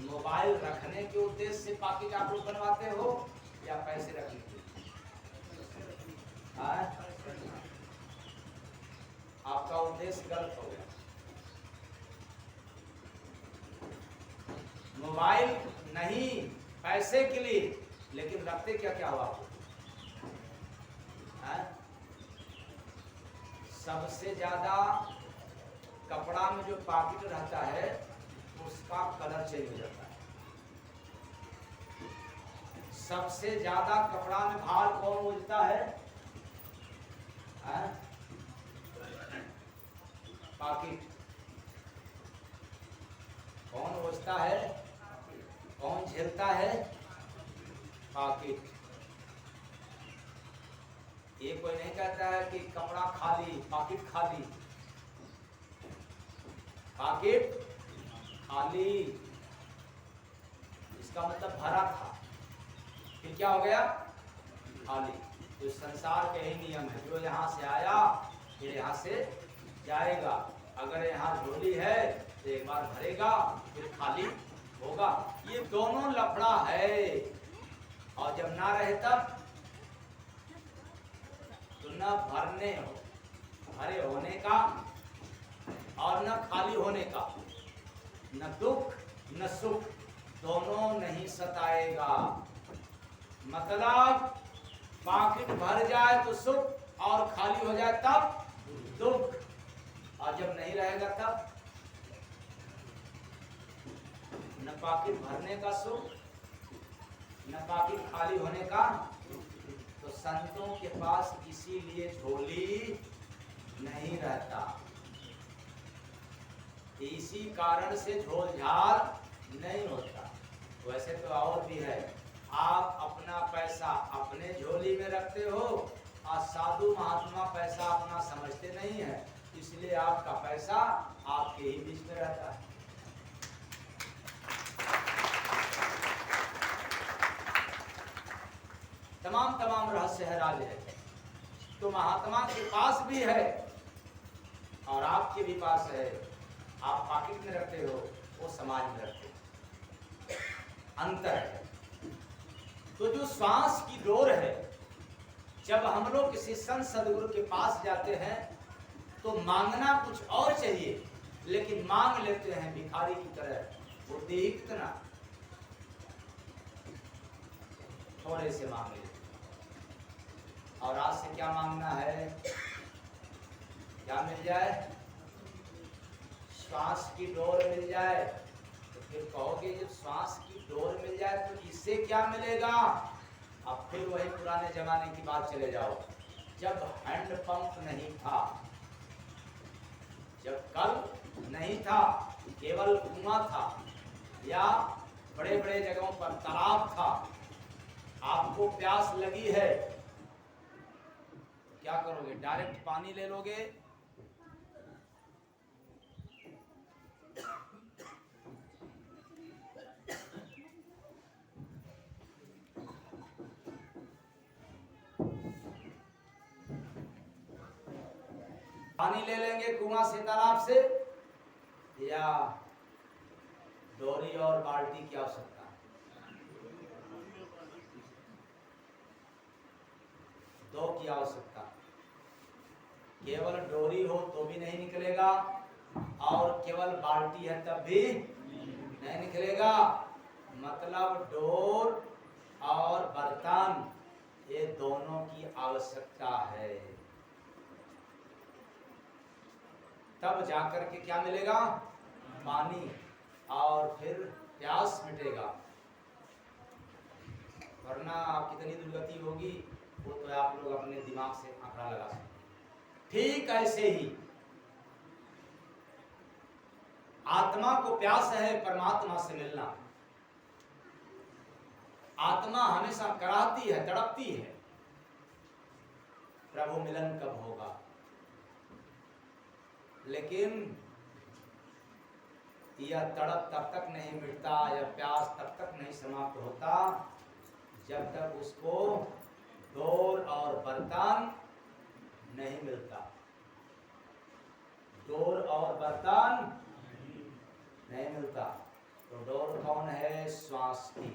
मोबाइल रखने के उद्देश्य से पॉकेट आप लोग बनवाते हो या पैसे रखने के लिए? आपका उद्देश्य गलत हो गया। मोबाइल नहीं, पैसे के लिए, लेकिन रखते क्या क्या हुआ? सबसे ज्यादा कपड़ा में जो पॉकेट रहता है उसका कलर चेंज हो जाता है। सबसे ज्यादा कपड़ा में भार कौन उजता है? पॉकेट। कौन उजता है? कौन झेलता है? पॉकेट। ये कोई नहीं कहता है कि कपड़ा खाली, पॉकेट खाली। पॉकेट खाली इसका मतलब भरा था, फिर क्या हो गया? खाली। तो संसार के ही नियम है, जो यहाँ से आया फिर यहाँ से जाएगा। अगर यहाँ झोली है तो एक बार भरेगा फिर खाली होगा। ये दोनों लफड़ा है। और जब ना रहे तब तो न भरे होने का और न खाली होने का, न दुख न सुख, दोनों नहीं सताएगा। मतलब पॉकेट भर जाए तो सुख और खाली हो जाए तब दुख, और जब नहीं रहेगा तब न पॉकेट भरने का सुख न पॉकेट खाली होने का। तो संतों के पास इसीलिए झोली नहीं रहता, इसी कारण से झोल झाल नहीं होता। वैसे तो और भी है, आप अपना पैसा अपने झोली में रखते हो और साधु महात्मा पैसा अपना समझते नहीं है, इसलिए आपका पैसा आपके ही बीच में रहता है। तमाम रहस्य है, राज है। तो महात्मा के पास भी है और आपके भी पास है। आप पॉकेट में रखते हो, वो समाज में रखते हो, अंतर है। तो जो श्वास की डोर है, जब हम लोग किसी संत सदगुरु के पास जाते हैं तो मांगना कुछ और चाहिए, लेकिन मांग लेते हैं भिखारी की तरह। बुद्धि ही कितना, थोड़े से मांग लेते। और आज से क्या मांगना है? क्या मिल जाए? श्वास की डोर मिल जाए। तो फिर कहोगे जब श्वास की डोर मिल जाए तो इससे क्या मिलेगा? अब फिर वही पुराने जमाने की बात चले जाओ, जब हैंड पंप नहीं था, जब कल नहीं था, केवल कुआं था या बड़े बड़े जगहों पर तालाब था, आपको प्यास लगी है, क्या करोगे? डायरेक्ट पानी ले लोगे? पानी ले लेंगे कुआं से, तालाब से, या डोरी और बाल्टी की आवश्यकता? दो की आवश्यकता। केवल डोरी हो तो भी नहीं निकलेगा और केवल बाल्टी है तब भी नहीं निकलेगा। मतलब डोर और बर्तन, ये दोनों की आवश्यकता है, तब जाकर के क्या मिलेगा? पानी, और फिर प्यास मिटेगा। वरना कितनी दुर्गति होगी वो तो आप लोग अपने दिमाग से आंकड़ा लगा सकते। ठीक ऐसे ही आत्मा को प्यास है परमात्मा से मिलना। आत्मा हमेशा कराहती है, तड़पती है, प्रभु मिलन कब होगा। लेकिन यह तड़प तब तक नहीं मिटता, यह प्यास तब तक नहीं समाप्त होता जब तक उसको डोर और बर्तन नहीं मिलता। डोर और बर्तन नहीं मिलता। तो डोर कौन है? श्वास की।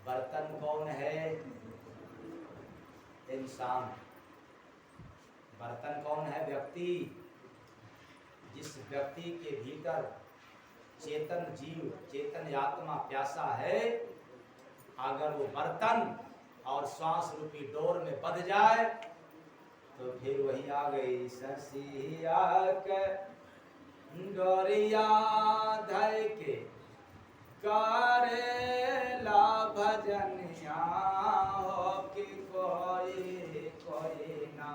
बर्तन कौन है? इंसान। बर्तन कौन है? व्यक्ति। जिस व्यक्ति के भीतर चेतन जीव, चेतन आत्मा प्यासा है, अगर वो बर्तन और श्वास रूपी डोर में बंध जाए तो फिर वही आ गई ससिया के डोरिया धय के करेला भजनिया हो कि कोई ना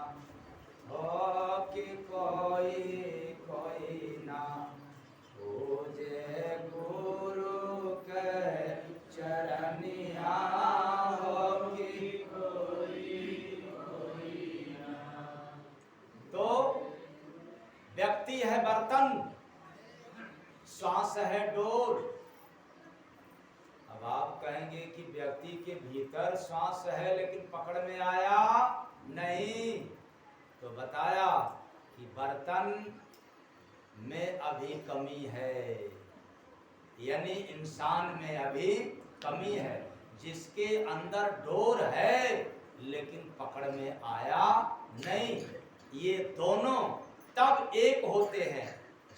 हो कि कोई ना पूजे गुरु के चरनिया हो कि कोई ना। तो व्यक्ति है बर्तन, श्वास है डोर। अब आप कहेंगे कि व्यक्ति के भीतर श्वास है लेकिन पकड़ में आया नहीं, तो बताया कि बर्तन में अभी कमी है, यानी इंसान में अभी कमी है, जिसके अंदर डोर है लेकिन पकड़ में आया नहीं। ये दोनों तब एक होते हैं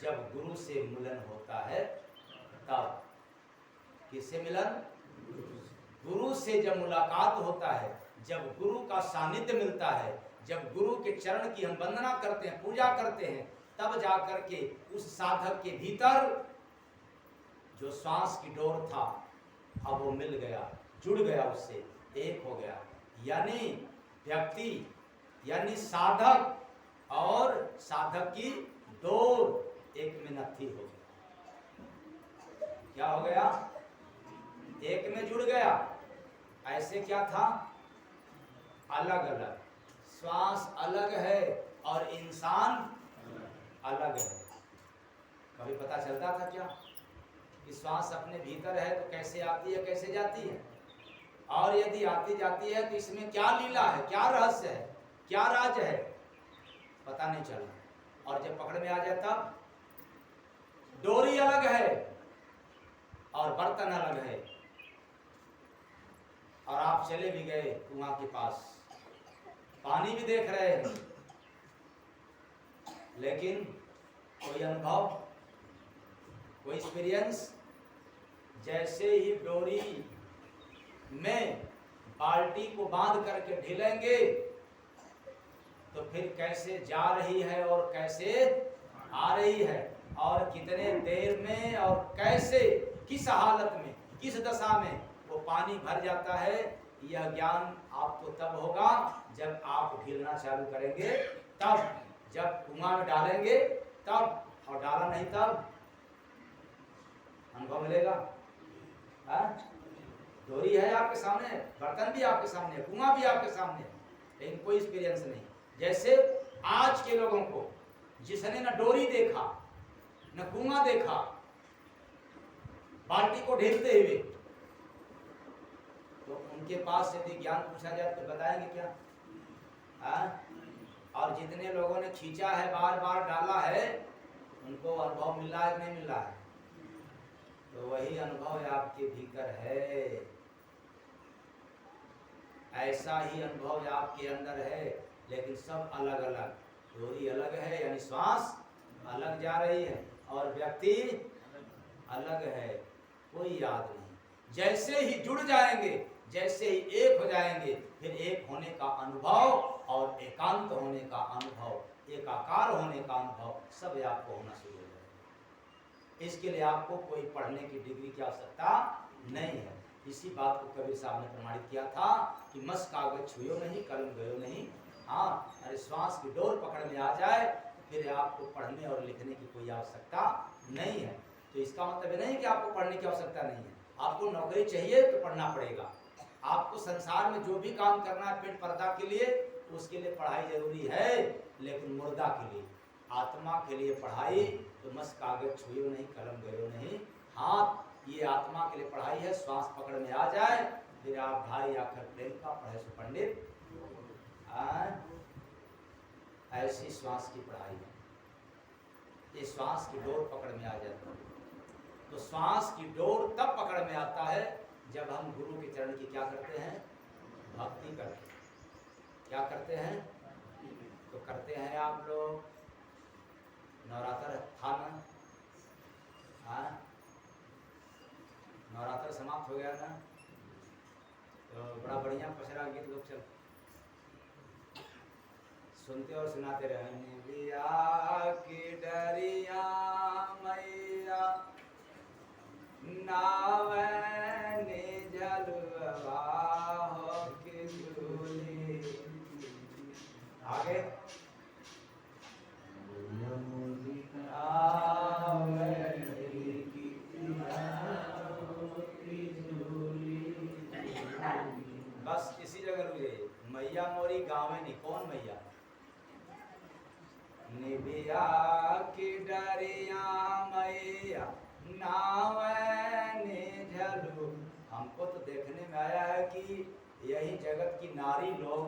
जब गुरु से मिलन होता है। तब किससे मिलन? गुरु से जब मुलाकात होता है, जब गुरु का सानिध्य मिलता है, जब गुरु के चरण की हम वंदना करते हैं, पूजा करते हैं, तब जाकर के उस साधक के भीतर जो श्वास की डोर था अब वो मिल गया, जुड़ गया, उससे एक हो गया। यानी व्यक्ति यानी साधक और साधक की डोर एक में नथी हो गया। क्या हो गया? एक में जुड़ गया। ऐसे क्या था? अलग अलग, श्वास अलग है और इंसान अलग है। कभी पता चलता था क्या कि श्वास अपने भीतर है तो कैसे आती है कैसे जाती है, और यदि आती जाती है तो इसमें क्या लीला है, क्या रहस्य है, क्या राज है, पता नहीं चला। और जब पकड़ में आ जाए तब डोरी अलग है और बर्तन अलग है। और आप चले भी गए कुआं के पास, पानी भी देख रहे हैं, लेकिन कोई अनुभव, कोई एक्सपीरियंस? जैसे ही डोरी में बाल्टी को बांध करके ढिलेंगे तो फिर कैसे जा रही है और कैसे आ रही है, और कितने देर में और कैसे, किस हालत में, किस दशा में वो पानी भर जाता है, यह ज्ञान आपको तब होगा जब आप ढीलना चालू करेंगे। तब जब कुआं में डालेंगे तब, और डाला नहीं तब अनुभव मिलेगा। डोरी है आपके सामने, बर्तन भी आपके सामने, कुआं भी आपके सामने, लेकिन कोई एक्सपीरियंस नहीं। जैसे आज के लोगों को जिसने न डोरी देखा न कुआं देखा, बाल्टी को ढीलते हुए, तो उनके पास यदि ज्ञान पूछा जाए तो बताएंगे क्या? और जितने लोगों ने खींचा है, बार बार डाला है, उनको अनुभव मिल रहा है कि नहीं मिल रहा है? तो वही अनुभव आपके भीतर है, ऐसा ही अनुभव आपके अंदर है, लेकिन सब अलग अलग। डोरी अलग है यानी श्वास अलग जा रही है, और व्यक्ति अलग है, कोई याद नहीं। जैसे ही जुड़ जाएंगे, जैसे ही एक हो जाएंगे, फिर एक होने का अनुभव और एकांत होने का अनुभव, एकाकार होने का अनुभव सब आपको होना शुरू हो जाएगा। इसके लिए आपको कोई पढ़ने की डिग्री की आवश्यकता नहीं है। इसी बात को कबीर साहब ने प्रमाणित किया था कि मस कागज छुयो नहीं, कलम गयो नहीं। हाँ, अरे श्वास की डोर पकड़ में आ जाए फिर आपको पढ़ने और लिखने की कोई आवश्यकता नहीं है। तो इसका मतलब नहीं कि आपको पढ़ने की आवश्यकता नहीं है। आपको नौकरी चाहिए तो पढ़ना पड़ेगा। आपको संसार में जो भी काम करना है पेट पर्दा के लिए, उसके लिए पढ़ाई जरूरी है, लेकिन मुर्दा के लिए, आत्मा के लिए पढ़ाई तो मस कागज छुयो नहीं, कलम गयो नहीं। हाँ, ये आत्मा के लिए पढ़ाई है। श्वास पकड़ में आ जाए फिर आप भाई आखिर प्रेम का पढ़े से पंडित, ऐसी श्वास की पढ़ाई है। ये श्वास की डोर पकड़ में आ जाती है। तो श्वास की डोर तब पकड़ में आता है जब हम गुरु के चरण की क्या करते हैं? भक्ति करते हैं। क्या करते हैं? तो करते हैं आप लोग नवरात्र था ना, नवरात्र समाप्त हो गया ना, तो बड़ा बढ़िया पसरा गीत लोग चल। सुनते और सुनाते रहे। निबिया की डरिया मैया नावनी जलवा हो की झूली। आगे बस इसी जगह रुक जाइए। मैया मोरी गाँव में नहीं, कौन मैया? निबिया की डरिया मैया नावनी झलू। हमको तो देखने में आया है कि यही जगत की नारी लोग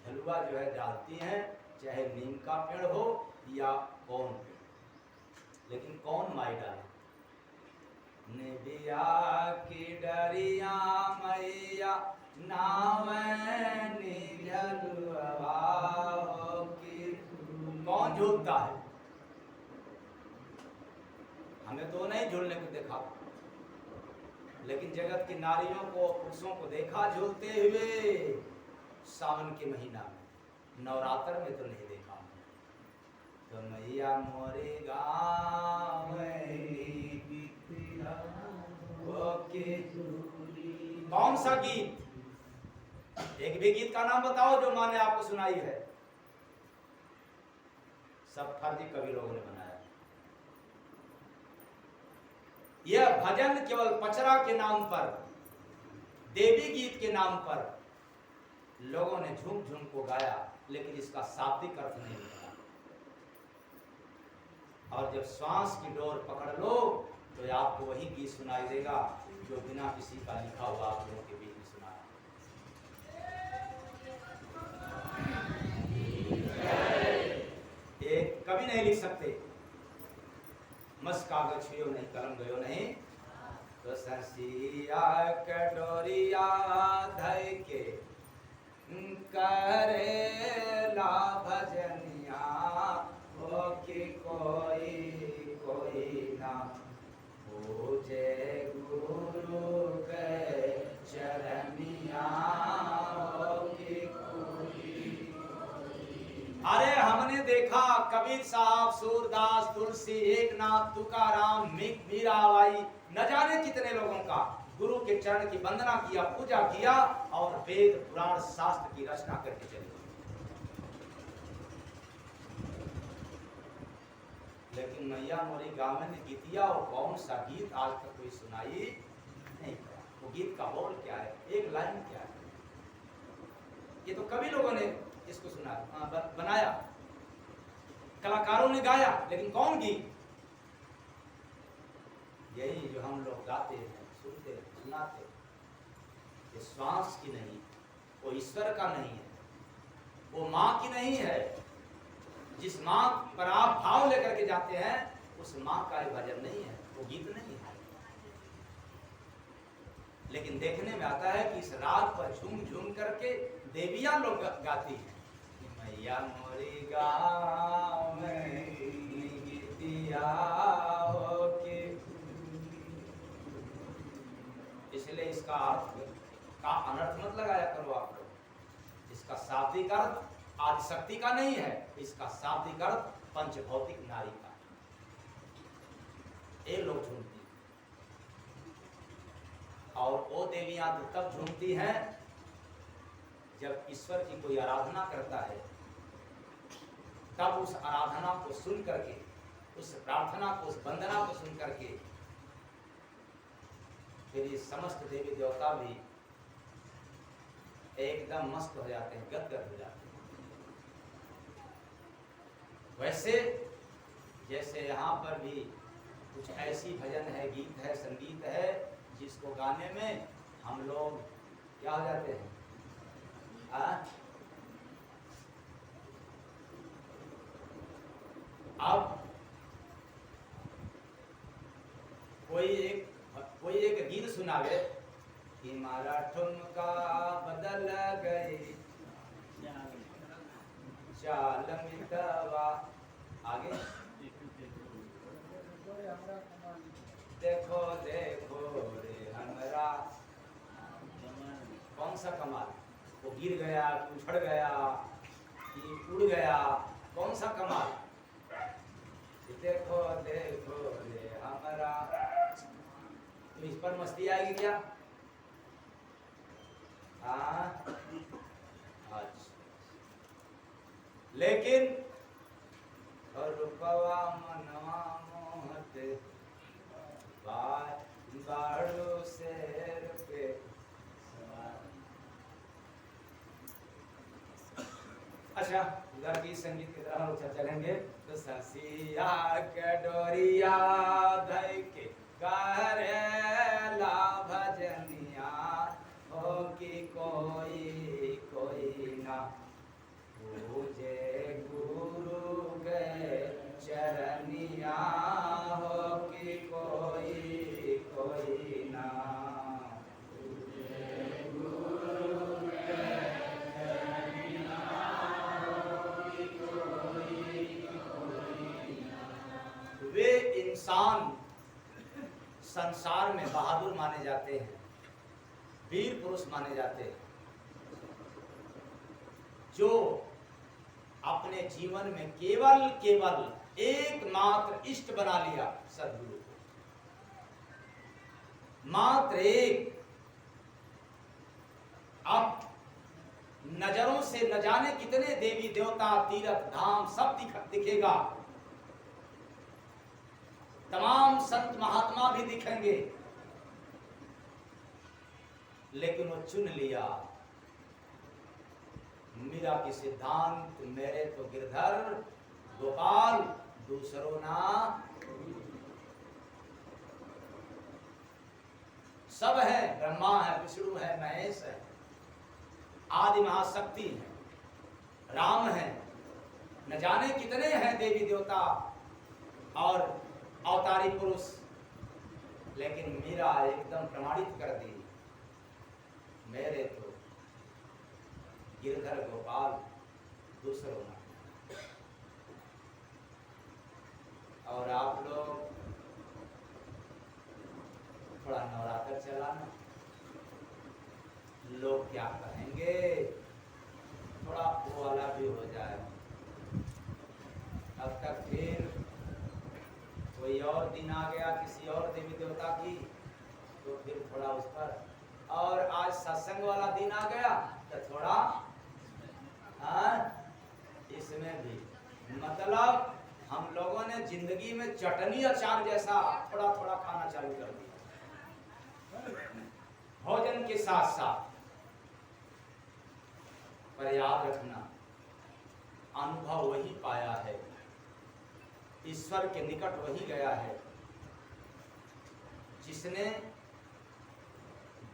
झलुआ जो है डालती हैं, चाहे नीम का पेड़ हो या कौन पेड़, लेकिन कौन माई डाले? निबिया की डरिया मैया नावनी झलुआ की। कौन झूलता है? हमें तो नहीं झूलने को देखा, लेकिन जगत की नारियों को पुरुषों को देखा झूलते हुए सावन के महीना में। नवरात्र में तो नहीं देखा। तो मैया मोरे गाँव कौन सा गीत? एक भी गीत का नाम बताओ जो माँ ने आपको सुनाई है। सब फर्जी कवि लोगों ने बनाया। यह भजन केवल पचरा के नाम पर, देवी गीत के नाम पर लोगों ने झूम झूम को गाया, लेकिन इसका शाब्दिक अर्थ नहीं निकला। और जब श्वास की डोर पकड़ लो तो आपको वही गीत सुनाई देगा जो बिना किसी का लिखा हुआ आप लोगों के बीच में सुना। एक कभी नहीं लिख सकते। मस कागज छुयो नहीं, कलम गयो नहीं, तो सरसिया कटोरिया धई के करेला भजनिया हो कि कोई कोई ना पूजे गुरु के चरनिया हो कि कोई। अरे हमने देखा कबीर साहब, सूरदास, तुलसी, एकनाथ, तुकाराम, मीराबाई, न जाने कितने लोगों का गुरु के चरण की वंदना किया, पूजा किया और वेद पुराण शास्त्र की रचना करके चले। लेकिन मैया मोरी गाँव ने गीतिया और कौन सा गीत आज तक कोई सुनाई नहीं पड़ा। वो गीत का बोल क्या है, एक लाइन क्या है, ये तो कभी लोगों ने इसको सुना बनाया, कलाकारों ने गाया, लेकिन कौन गीत? यही जो हम लोग गाते हैं, सुनते हैं, सुनाते हैं, ये श्वास की नहीं, वो ईश्वर का नहीं है, वो माँ की नहीं है। जिस माँ पर आप भाव लेकर के जाते हैं उस माँ का ये भजन नहीं है, वो गीत नहीं है। लेकिन देखने में आता है कि इस राग पर झूम झूम करके देवियां लोग गाती हैं। मैया मोरी गाँव में गीतिया हो के। इसलिए इसका अर्थ का अनर्थ मत लगाया करो आप लोग। इसका शाब्दिक अर्थ आदिशक्ति का नहीं है, इसका शाब्दिक अर्थ पंचभौतिक नारी का। ये लोग झूमती और वो देवियां तो तब झूमती हैं जब ईश्वर की कोई आराधना करता है, तब उस आराधना को सुन करके, उस प्रार्थना को, उस वंदना को सुन करके फिर ये समस्त देवी देवता भी एकदम मस्त हो जाते हैं, गदगद हो जाते हैं। वैसे जैसे यहाँ पर भी कुछ ऐसी भजन है, गीत है, संगीत है जिसको गाने में हम लोग क्या हो जाते हैं, अब कोई एक गीत सुनावे कि मारा ठुमका बदल गई चाल मितवा। आगे देखो देखो रे हमरा, कौन सा कमाल, वो गिर गया, उछड़ गया, कि उड़ गया। कौन सा कमाल? देखो देखो रे हमारा, तो इस पर मस्ती आएगी क्या? हाँ, अच्छा। लेकिन और रुपवा मनवा मोहत बाड़ू शेर पे सवार। अच्छा, उधर की संगीत की तरह हम चलेंगे। तो ससिया के डोरिया धई के करेला भजनिया हो कि कोई कोई ना पूजे गुरु के चरनिया हो कि कोई कोई ना पूजे गुरु के चरनिया हो कि कोई कोई ना। वे इंसान संसार में बहादुर माने जाते हैं, वीर पुरुष माने जाते हैं, जो अपने जीवन में केवल केवल एकमात्र इष्ट बना लिया सद्गुरु को, मात्र एक। अब नजरों से न जाने कितने देवी देवता तीर्थ धाम सब दिखेगा, तमाम संत महात्मा भी दिखेंगे, लेकिन वो चुन लिया मीरा की सिद्धांत, मेरे तो गिरधर गोपाल दूसरों ना। सब है, ब्रह्मा है, विष्णु है, महेश है, आदि महाशक्ति है, राम है, न जाने कितने हैं देवी देवता और अवतारी पुरुष, लेकिन मीरा एकदम प्रमाणित कर दी, मेरे तो गिरधर गोपाल दूसरों ना। और आप लोग थोड़ा नवरात्र चलाना, लोग क्या कहेंगे, थोड़ा वो वाला भी हो जाए। अब तक फिर कोई और दिन आ गया किसी और देवी देवता की, तो फिर थोड़ा उस पर, और आज सत्संग वाला दिन आ गया तो थोड़ा इसमें भी, मतलब हम लोगों ने जिंदगी में चटनी अचार जैसा थोड़ा थोड़ा खाना चालू कर दिया भोजन के साथ साथ। पर याद रखना, अनुभव वही पाया है, ईश्वर के निकट वही गया है जिसने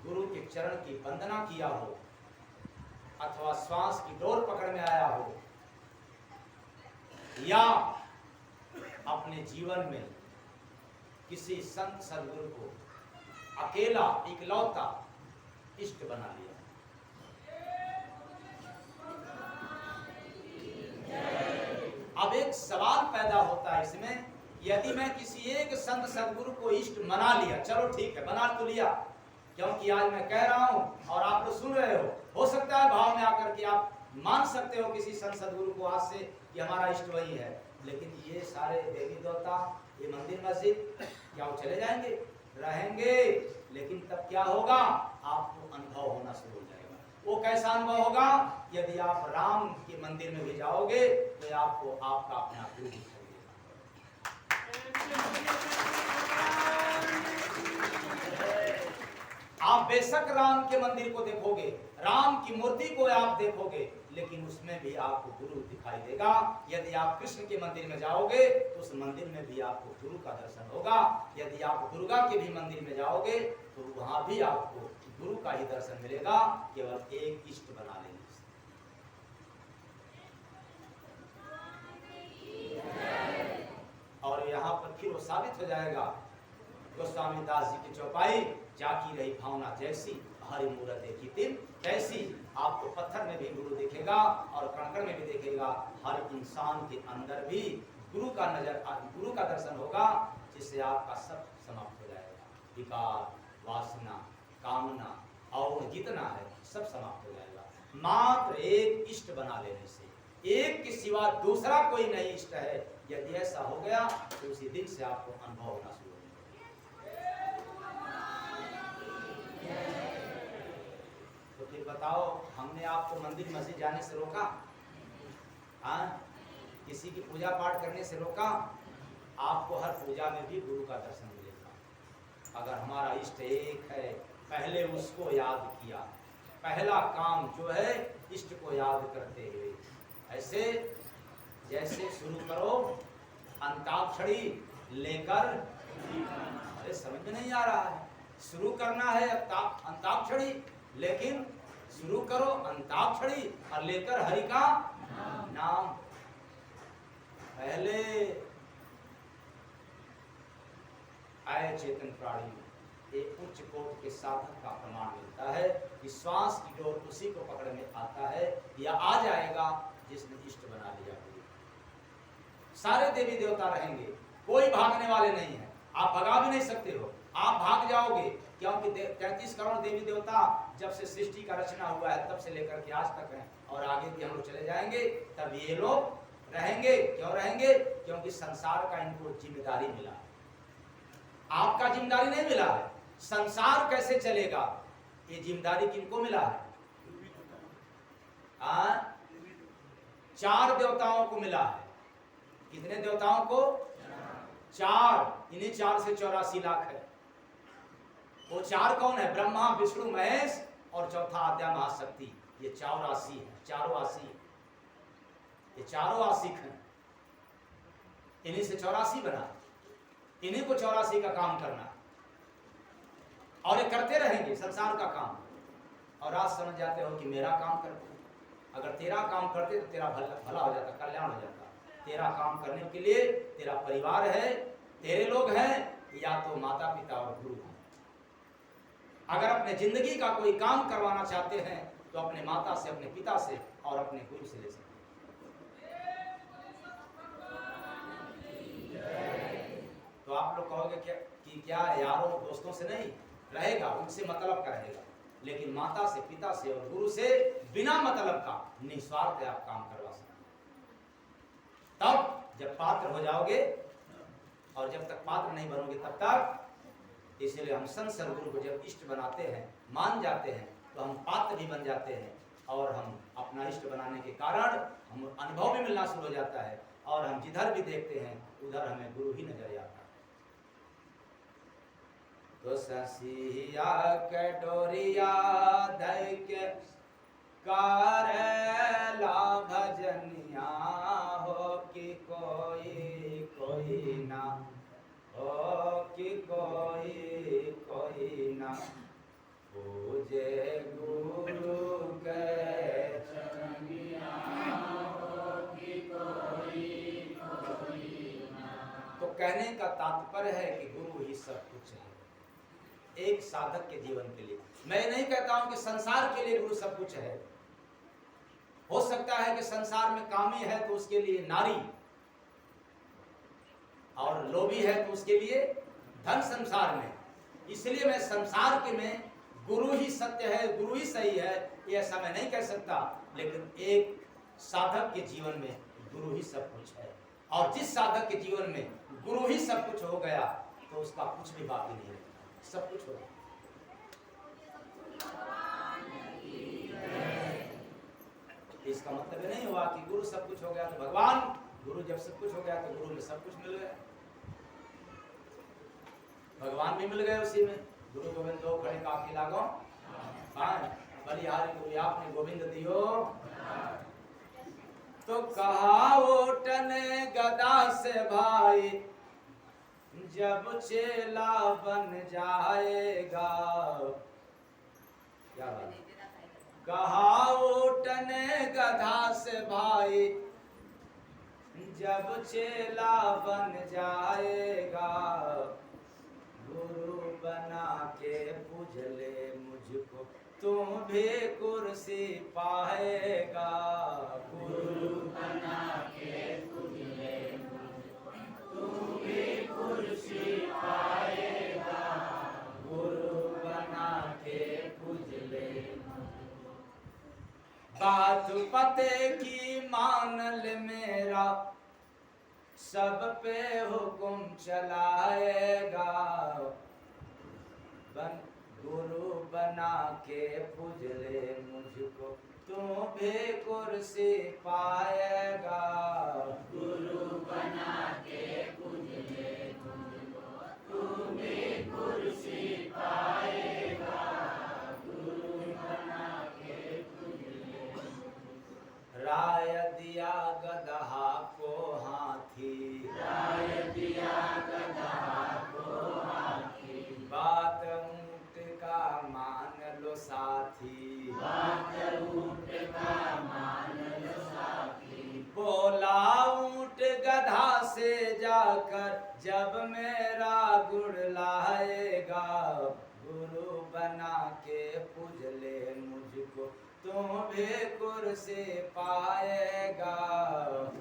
गुरु के चरण की वंदना किया हो अथवा श्वास की डोर पकड़ में आया हो, या अपने जीवन में किसी संत सद्गुरु को अकेला इकलौता इष्ट बना लिया। अब एक सवाल पैदा होता है इसमें, यदि मैं किसी एक संत सद्गुरु को इष्ट मना लिया, चलो ठीक है बना तो लिया, क्योंकि आज मैं कह रहा हूं और आप लोग सुन रहे हो सकता है भाव में आकर के आप मान सकते हो किसी संत सद्गुरु को आज से कि हमारा इष्ट वही है, लेकिन ये सारे देवी देवता, ये मंदिर मस्जिद, क्या वो चले जाएंगे? रहेंगे, लेकिन तब क्या होगा, आपको अनुभव होना शुरू हो जाएगा। वो कैसा अनुभव होगा? यदि आप राम के मंदिर में भी जाओगे तो आपको आपका अपना गुरु दिखाई देगा। आप बेशक राम के मंदिर को देखोगे, राम की मूर्ति को आप देखोगे, लेकिन उसमें भी आपको गुरु दिखाई देगा। यदि आप कृष्ण के मंदिर में जाओगे तो उस मंदिर में भी आपको गुरु का दर्शन होगा। यदि आप दुर्गा के भी मंदिर में जाओगे तो वहां भी आपको गुरु का ही दर्शन मिलेगा, केवल एक इष्ट बना लेने से। और यहाँ पर फिर वो साबित हो जाएगा, गोस्वामी दास जी की चौपाई, जाकी रही भावना जैसी, हरि मूरत देखी तिन कैसी। आपको पत्थर में भी गुरु दिखेगा और कंकड़ में भी दिखेगा, हर इंसान के अंदर भी गुरु का गुरु का दर्शन होगा, जिससे आपका सब समाप्त हो जाएगा। विकार, वासना, कामना और जितना है सब समाप्त हो जाएगा, मात्र एक इष्ट बना लेने से। एक के सिवा दूसरा कोई नहीं इष्ट है। यदि ऐसा हो गया तो उसी दिन से आपको अनुभव होना शुरू हो जाएगा। तो फिर बताओ, हमने आपको मंदिर मस्जिद जाने से रोका? हाँ, किसी की पूजा पाठ करने से रोका? आपको हर पूजा में भी गुरु का दर्शन मिलेगा। अगर हमारा इष्ट एक है, पहले उसको याद किया, पहला काम जो है इष्ट को याद करते हुए, ऐसे जैसे शुरू करो अंताक्षरी लेकर, अरे समझ में नहीं आ रहा है, शुरू करना है अंताक्षरी, लेकिन शुरू करो अंताक्षरी और लेकर हरि का नाम। पहले आए चेतन प्राणी एक उच्च कोटि के साधक का प्रमाण मिलता है कि श्वास की डोर उसी को पकड़ में आता है या आ जाएगा जिसने इष्ट बना लिया। सारे देवी देवता रहेंगे, कोई भागने वाले नहीं है, आप भगा भी नहीं सकते हो, आप भाग जाओगे क्योंकि 33 करोड़ देवी देवता जब से सृष्टि का रचना हुआ है तब से लेकर के आज तक हैं, और आगे भी हम लोग चले जाएंगे, तब ये लोग रहेंगे। क्यों रहेंगे? क्योंकि संसार का इनको जिम्मेदारी मिला है, आपका जिम्मेदारी नहीं मिला है। संसार कैसे चलेगा ये जिम्मेदारी किनको मिला है? 4 देवताओं को मिला है। कितने देवताओं को? 4। इन्हीं 4 से 84 लाख है। वो 4 कौन है? ब्रह्मा, विष्णु, महेश और चौथा आद्या महाशक्ति। ये 84 है, चारों आसी, ये चारों आशिक हैं। इन्हीं से 84 बना, इन्हीं को 84 का काम करना, और ये करते रहेंगे संसार का काम। और आज समझ जाते हो कि मेरा काम करते, अगर तेरा काम करते तो तेरा भला हो जाता, कल्याण हो जाता। तेरा काम करने के लिए तेरा परिवार है, तेरे लोग हैं, या तो माता पिता और गुरु हैं। अगर अपने जिंदगी का कोई काम करवाना चाहते हैं तो अपने माता से, अपने पिता से और अपने गुरु से ले सकते हैं। तो आप लोग कहोगे कि क्या यारों दोस्तों से नहीं रहेगा, उनसे मतलब का रहेगा, लेकिन माता से, पिता से और गुरु से बिना मतलब का निस्वार्थ आप काम करवा सकते। तब जब पात्र हो जाओगे, और जब तक पात्र नहीं बनोगे तब तक, इसलिए हम संत सद्गुरु को जब इष्ट बनाते हैं, मान जाते हैं, तो हम पात्र भी बन जाते हैं, और हम अपना इष्ट बनाने के कारण हम अनुभव भी मिलना शुरू हो जाता है, और हम जिधर भी देखते हैं उधर हमें गुरु ही नजर आता है। तो ससिया कटोरिया दई के कारेला भजनिया हो कि कोई ना हो कि कोई ना पूजे गुरु के चरनिया हो कि कोई ना। तो कहने का तात्पर्य है कि गुरु ही सब कुछ है एक साधक के जीवन के लिए। मैं नहीं कहता हूं कि संसार के लिए गुरु सब कुछ है। हो सकता है कि संसार में कामी है तो उसके लिए नारी, और लोभी है तो उसके लिए धन संसार में। इसलिए मैं संसार के में गुरु ही सत्य है, गुरु ही सही है, ये ऐसा मैं नहीं कह सकता। लेकिन एक साधक के जीवन में गुरु ही सब कुछ है, और जिस साधक के जीवन में गुरु ही सब कुछ हो गया तो उसका कुछ भी बाकी नहीं है, सब कुछ हो गया। इसका मतलब नहीं हुआ कि गुरु सब कुछ हो गया तो भगवान, गुरु जब सब कुछ हो गया तो गुरु में सब कुछ मिल गया, भगवान भी मिल गए उसी में। गुरु गोविंद दो खड़े काफी लागो, बलिहारी को आपने गोविंद दियो। तो कहा ओटने गदा से भाई जब चेला बन जाएगा, क्या बात। कहा ओटने गधा से भाई जब चेला बन जाएगा, गुरु बना के पूज ले मुझको तुम भी कुर्सी पाएगा। गुरु बना के पूज ले मुझको तुम भी कुर्सी पाएगा। गुरु बना के पूज ले बात पते की मान ले मेरा, सब पे हुक्म चलाएगा। बन गुरु बना के पूज ले मुझको, तू भी कुर्सी पाएगा। गुरु बना के पूज ले मुझको, तू भी कुर्सी पाएगा। गुरु बना के पूज ले मुझको। राय दिया गदहा को हाथी, राय दिया गदहा को हाथी। बात ऊंट का मान लो साथी, बात ऊंट का मान लो साथी। बोला ऊंट गधा से जाकर, जब मेरा गुड़ लाएगा। गुरु बना के पूज ले मुझको, तू भी कुर्सी पाएगा।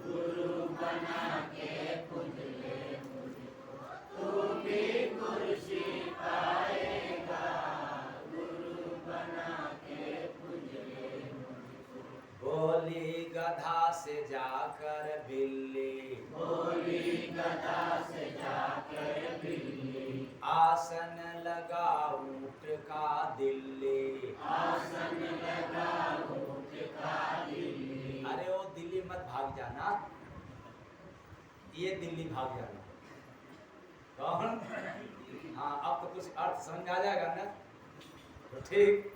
गुरु बना के पूज ले मुझको, तू भी कुर्सी पाएगा। गुरु बना के पूज ले मुझको। बोली गधा से जाकर बिल्ली, बोली गधा से जाकर बिल्ली। आसन लगा ऊंट का दिल्ली। आसन लगा ऊंट का दिल्ली। अरे वो दिल्ली मत भाग जाना, ये दिल्ली भाग जाना। कौन? हाँ, अब तो कुछ अर्थ समझ आ जाएगा ना, तो ठीक।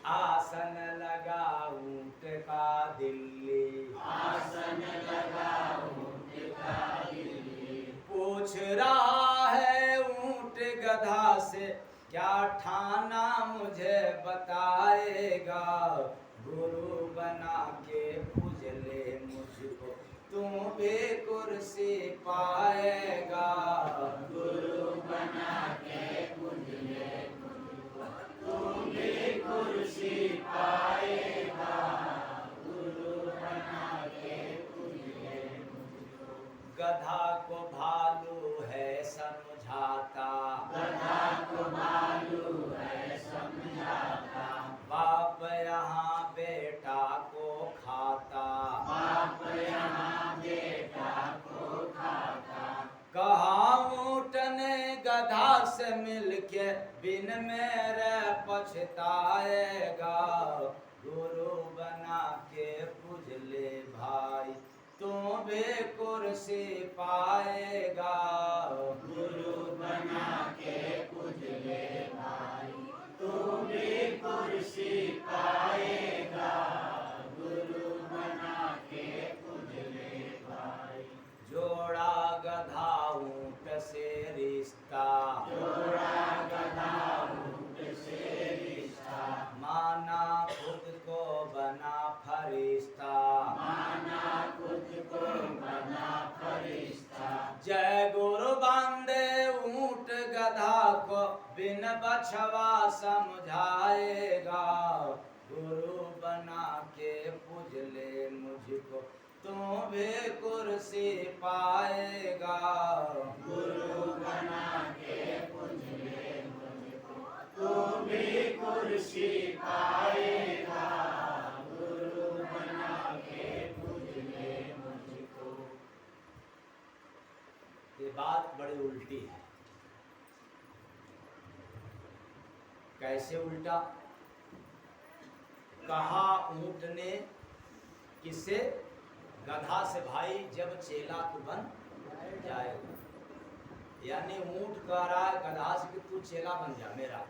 आसन लगा ऊंट का दिल्ली, आसन लगा ऊंट का दिल्ली। पूछ रहा है ऊंट गधा से, क्या ठाना मुझे बताएगा। गुरु बना के पूज ले मुझको, तू भी कुर्सी पाएगा। गुरु बना के पूज ले मुझको, तू भी कुर्सी पाएगा। गुरु बना के पूज ले मुझको। गधा को भालू है समझाता, गधा को भालू है समझाता। बाप यहाँ बेटा को खाता। बाप यहाँ बेटा को खाता। कहा ऊंट ने गधा से मिलके, बिन मेरे पछताएगा। गुरु बना के पूज ले भाई, तू भी कुर्सी पाएगा। गुरु बना के पूज ले भाई, तू भी कुर्सी पाएगा। गुरु बना के पूज ले भाई। जोड़ा गधा ऊंट से रिश्ता, जोड़ा गधा ऊंट से रिश्ता। माना खुद को बना फरिश्ता। माना खुद को बना फरिश्ता। जय गुरु बांधे ऊंट गधा को, बिन बछवा समझाएगा। गुरु बना के पूज ले मुझको, तू भी कुर्सी पाएगा। गुरु बना के पूज ले मुझको, तू भी कुर्सी पाएगा। गुरु बना के पूज ले मुझको। ये बात बड़ी उल्टी है। कैसे उल्टा? कहा ऊंट ने किससे? गधा से, भाई जब चेला तू बन जाएगा। यानी ऊंट कह रहा है गधा से कि तू चेला बन जा मेरा,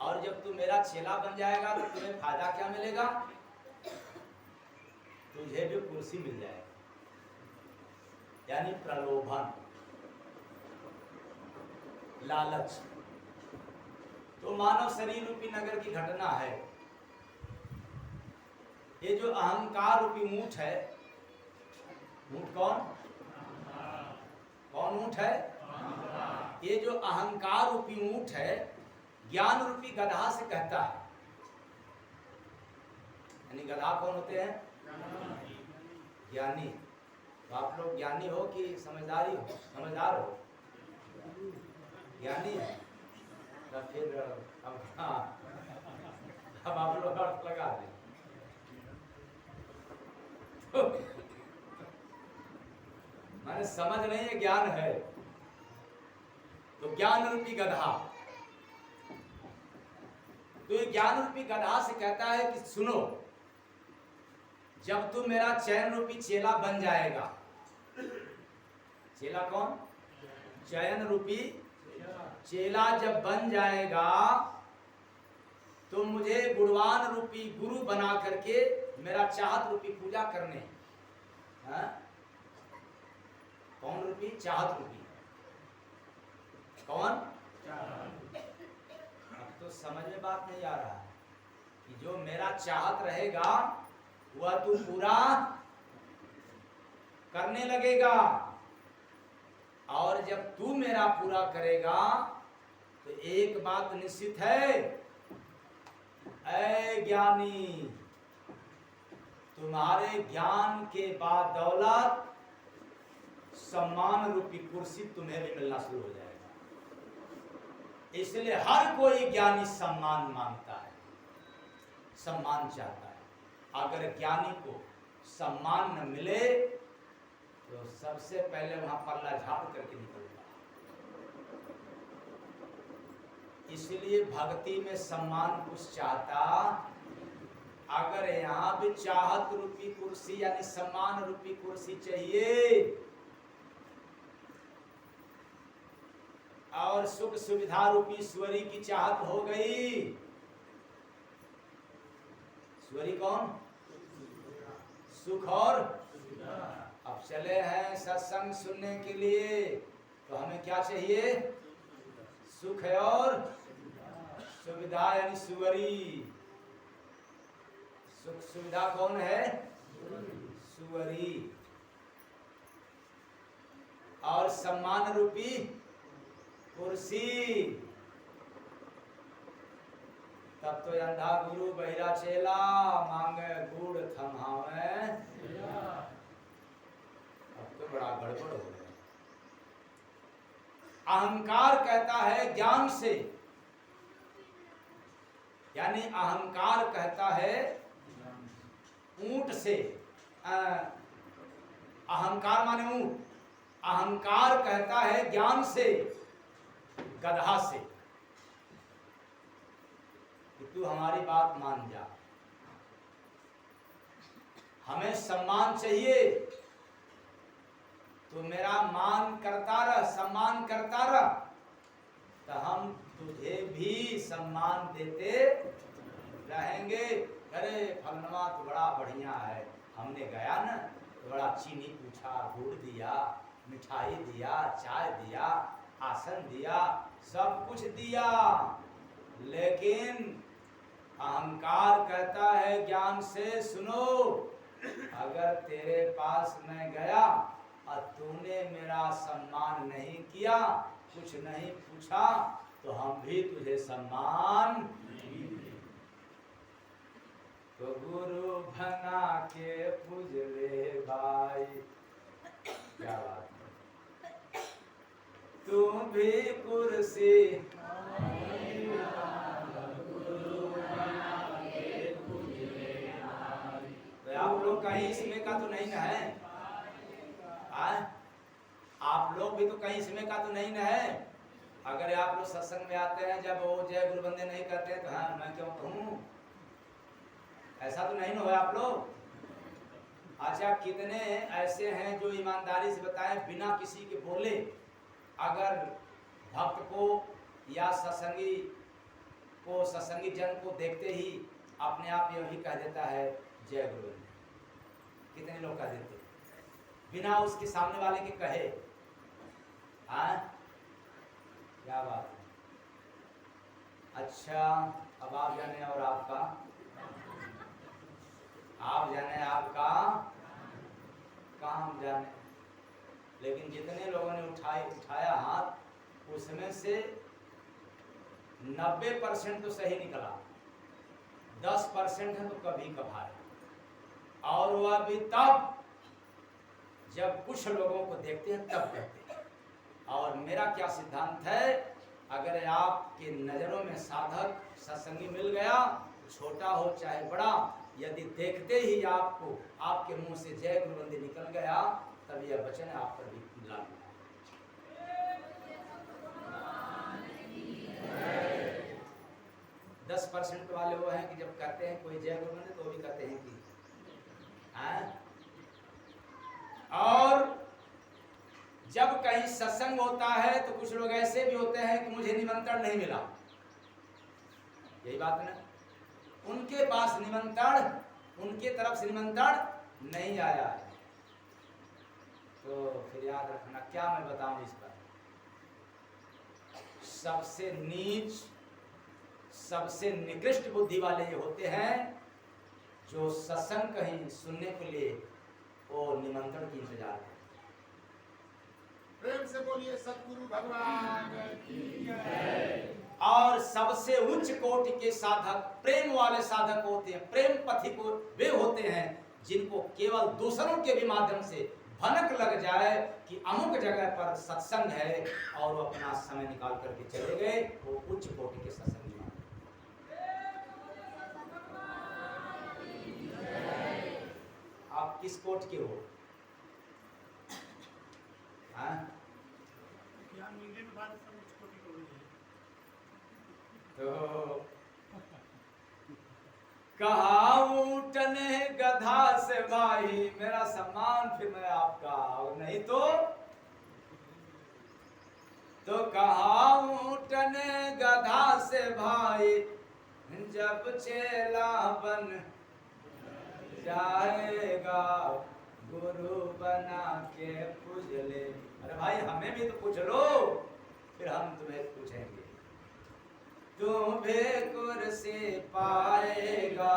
और जब तू मेरा चेला बन जाएगा तो तुम्हें फायदा क्या मिलेगा? तुझे भी कुर्सी मिल जाएगी। यानी प्रलोभन, लालच। तो मानव शरीर रूपी नगर की घटना है। ये जो अहंकार रूपी ऊंट है, ऊंट कौन कौन ऊंट है? ये जो अहंकार रूपी ऊंट है, ज्ञान रूपी गधा से कहता है। यानी गधा कौन होते हैं? ज्ञानी। तो आप लोग ज्ञानी हो कि समझदार हो? ज्ञानी है तो फिर अब हाँ समझ नहीं है, ज्ञान है। तो ज्ञान रूपी गधा, तो ये ज्ञान रूपी गधा से कहता है कि सुनो, जब तू मेरा चयन रूपी चेला बन जाएगा, चेला कौन? चयन रूपी चेला जब बन जाएगा तो मुझे गुणवान रूपी गुरु बना करके मेरा चाहत रूपी पूजा करने। हाँ? कौन रूपी? चाहत रूपी। कौन? अब तो समझ में बात नहीं आ रहा है कि जो मेरा चाहत रहेगा वह तू पूरा करने लगेगा, और जब तू मेरा पूरा करेगा तो एक बात निश्चित है, ऐ ज्ञानी, तुम्हारे ज्ञान के बाद दौलत सम्मान रूपी कुर्सी तुम्हें भी मिलना शुरू हो जाएगा। इसलिए हर कोई ज्ञानी सम्मान मांगता है, सम्मान चाहता है। अगर ज्ञानी को सम्मान न मिले तो सबसे पहले वहां पल्ला झाड़ करके निकलता। इसलिए भक्ति में सम्मान कुछ चाहता। अगर यहाँ भी चाहत रूपी कुर्सी यानी सम्मान रूपी कुर्सी चाहिए और सुख सुविधा रूपी ईश्वरी की चाहत हो गई। ईश्वरी कौन? सुख और अब चले हैं सत्संग सुनने के लिए, तो हमें क्या चाहिए? सुख और सुविधा यानी सुवरी। सुख सुविधा कौन है? सुवरी। और सम्मान रूपी कुर्सी। तब तो अंधा गुरु बहिरा चेला मांगे गुड़ थमावे। अब तो बड़ा गड़बड़ हो गया। अहंकार कहता है ज्ञान से, यानी अहंकार कहता है ऊंट से। अहंकार माने ऊंट, अहंकार कहता है ज्ञान से, गधा से कि तू हमारी बात मान जा, हमें सम्मान चाहिए तो मेरा मान करता रह, सम्मान करता रह, तो हम तुझे भी सम्मान देते रहेंगे। अरे फलनवा तो बड़ा बढ़िया है, हमने गया ना तो बड़ा चीनी पूछा, गुड़ दिया, मिठाई दिया, चाय दिया, आसन दिया, सब कुछ दिया। लेकिन अहंकार कहता है ज्ञान से, सुनो, अगर तेरे पास मैं गया और तूने मेरा सम्मान नहीं किया, कुछ नहीं पूछा, तो हम भी तुझे सम्मान नहीं देंगे। तो गुरु बना के पूजले भाई, क्या बात है, तू भी कुर्सी तो आप लोग कहीं इसमें का तो नहीं है? आप लोग भी तो कहीं इसमें का तो नहीं है? अगर आप लोग सत्संग में आते हैं, जब वो जय गुरु बंदे नहीं करते हैं तो हाँ मैं क्यों कहूँ? ऐसा तो नहीं ना हो आप लोग? अच्छा, कितने ऐसे हैं जो ईमानदारी से बताएं, बिना किसी के बोले अगर भक्त को या सत्संगी को, सत्संगी जन को देखते ही अपने आप यही कह देता है जय गुरु बंदे? कितने लोग कह देते बिना उसके सामने वाले के कहे? हाँ, क्या बात है। अच्छा, अब आप जाने और आपका, आप जाने आपका काम जाने। लेकिन जितने लोगों ने उठाया हाथ, उसमें से 90% तो सही निकला, 10% है तो कभी कभार, और वह भी तब जब कुछ लोगों को देखते हैं तब कहते हैं। और मेरा क्या सिद्धांत है, अगर आपके नजरों में साधक सत्संगी मिल गया, छोटा हो चाहे बड़ा, यदि देखते ही आपको आपके मुंह से जय गुरु बंदे निकल गया, तब यह वचन आप पर भी लागू। 10% वाले वो हैं कि जब कहते हैं कोई जय गुरु मंदिर तो भी कहते हैं कि और जब कहीं सत्संग होता है तो कुछ लोग ऐसे भी होते हैं कि मुझे निमंत्रण नहीं मिला, यही बात ना, उनके पास निमंत्रण, उनके तरफ से निमंत्रण नहीं आया है। तो फिर याद रखना, क्या मैं बताऊं इस पर, सबसे नीच, सबसे निकृष्ट बुद्धि वाले ये होते हैं जो सत्संग कहीं सुनने के लिए वो निमंत्रण की इंतजार करते। प्रेम से बोलिए सतगुरु भगवान की जय। और सबसे उच्च कोटि के साधक प्रेम वाले साधक होते हैं, प्रेम पथिक वे होते हैं जिनको केवल दूसरों के भी माध्यम से भनक लग जाए कि अमुक जगह पर सत्संग है और वो अपना समय निकाल करके चले गए, वो उच्च कोटि के सत्संगी। आप किस कोट के हो? तो कहा ऊँटने गधा से भाई मेरा सम्मान फिर मैं आपका, और नहीं तो कहा ऊँटने गधा से भाई जब चेला बन जाएगा गुरु बना के पूज ले। अरे भाई हमें भी तो पूछ लो, फिर हम तुम्हें पूछेंगे। तू भी कुर्सी पाएगा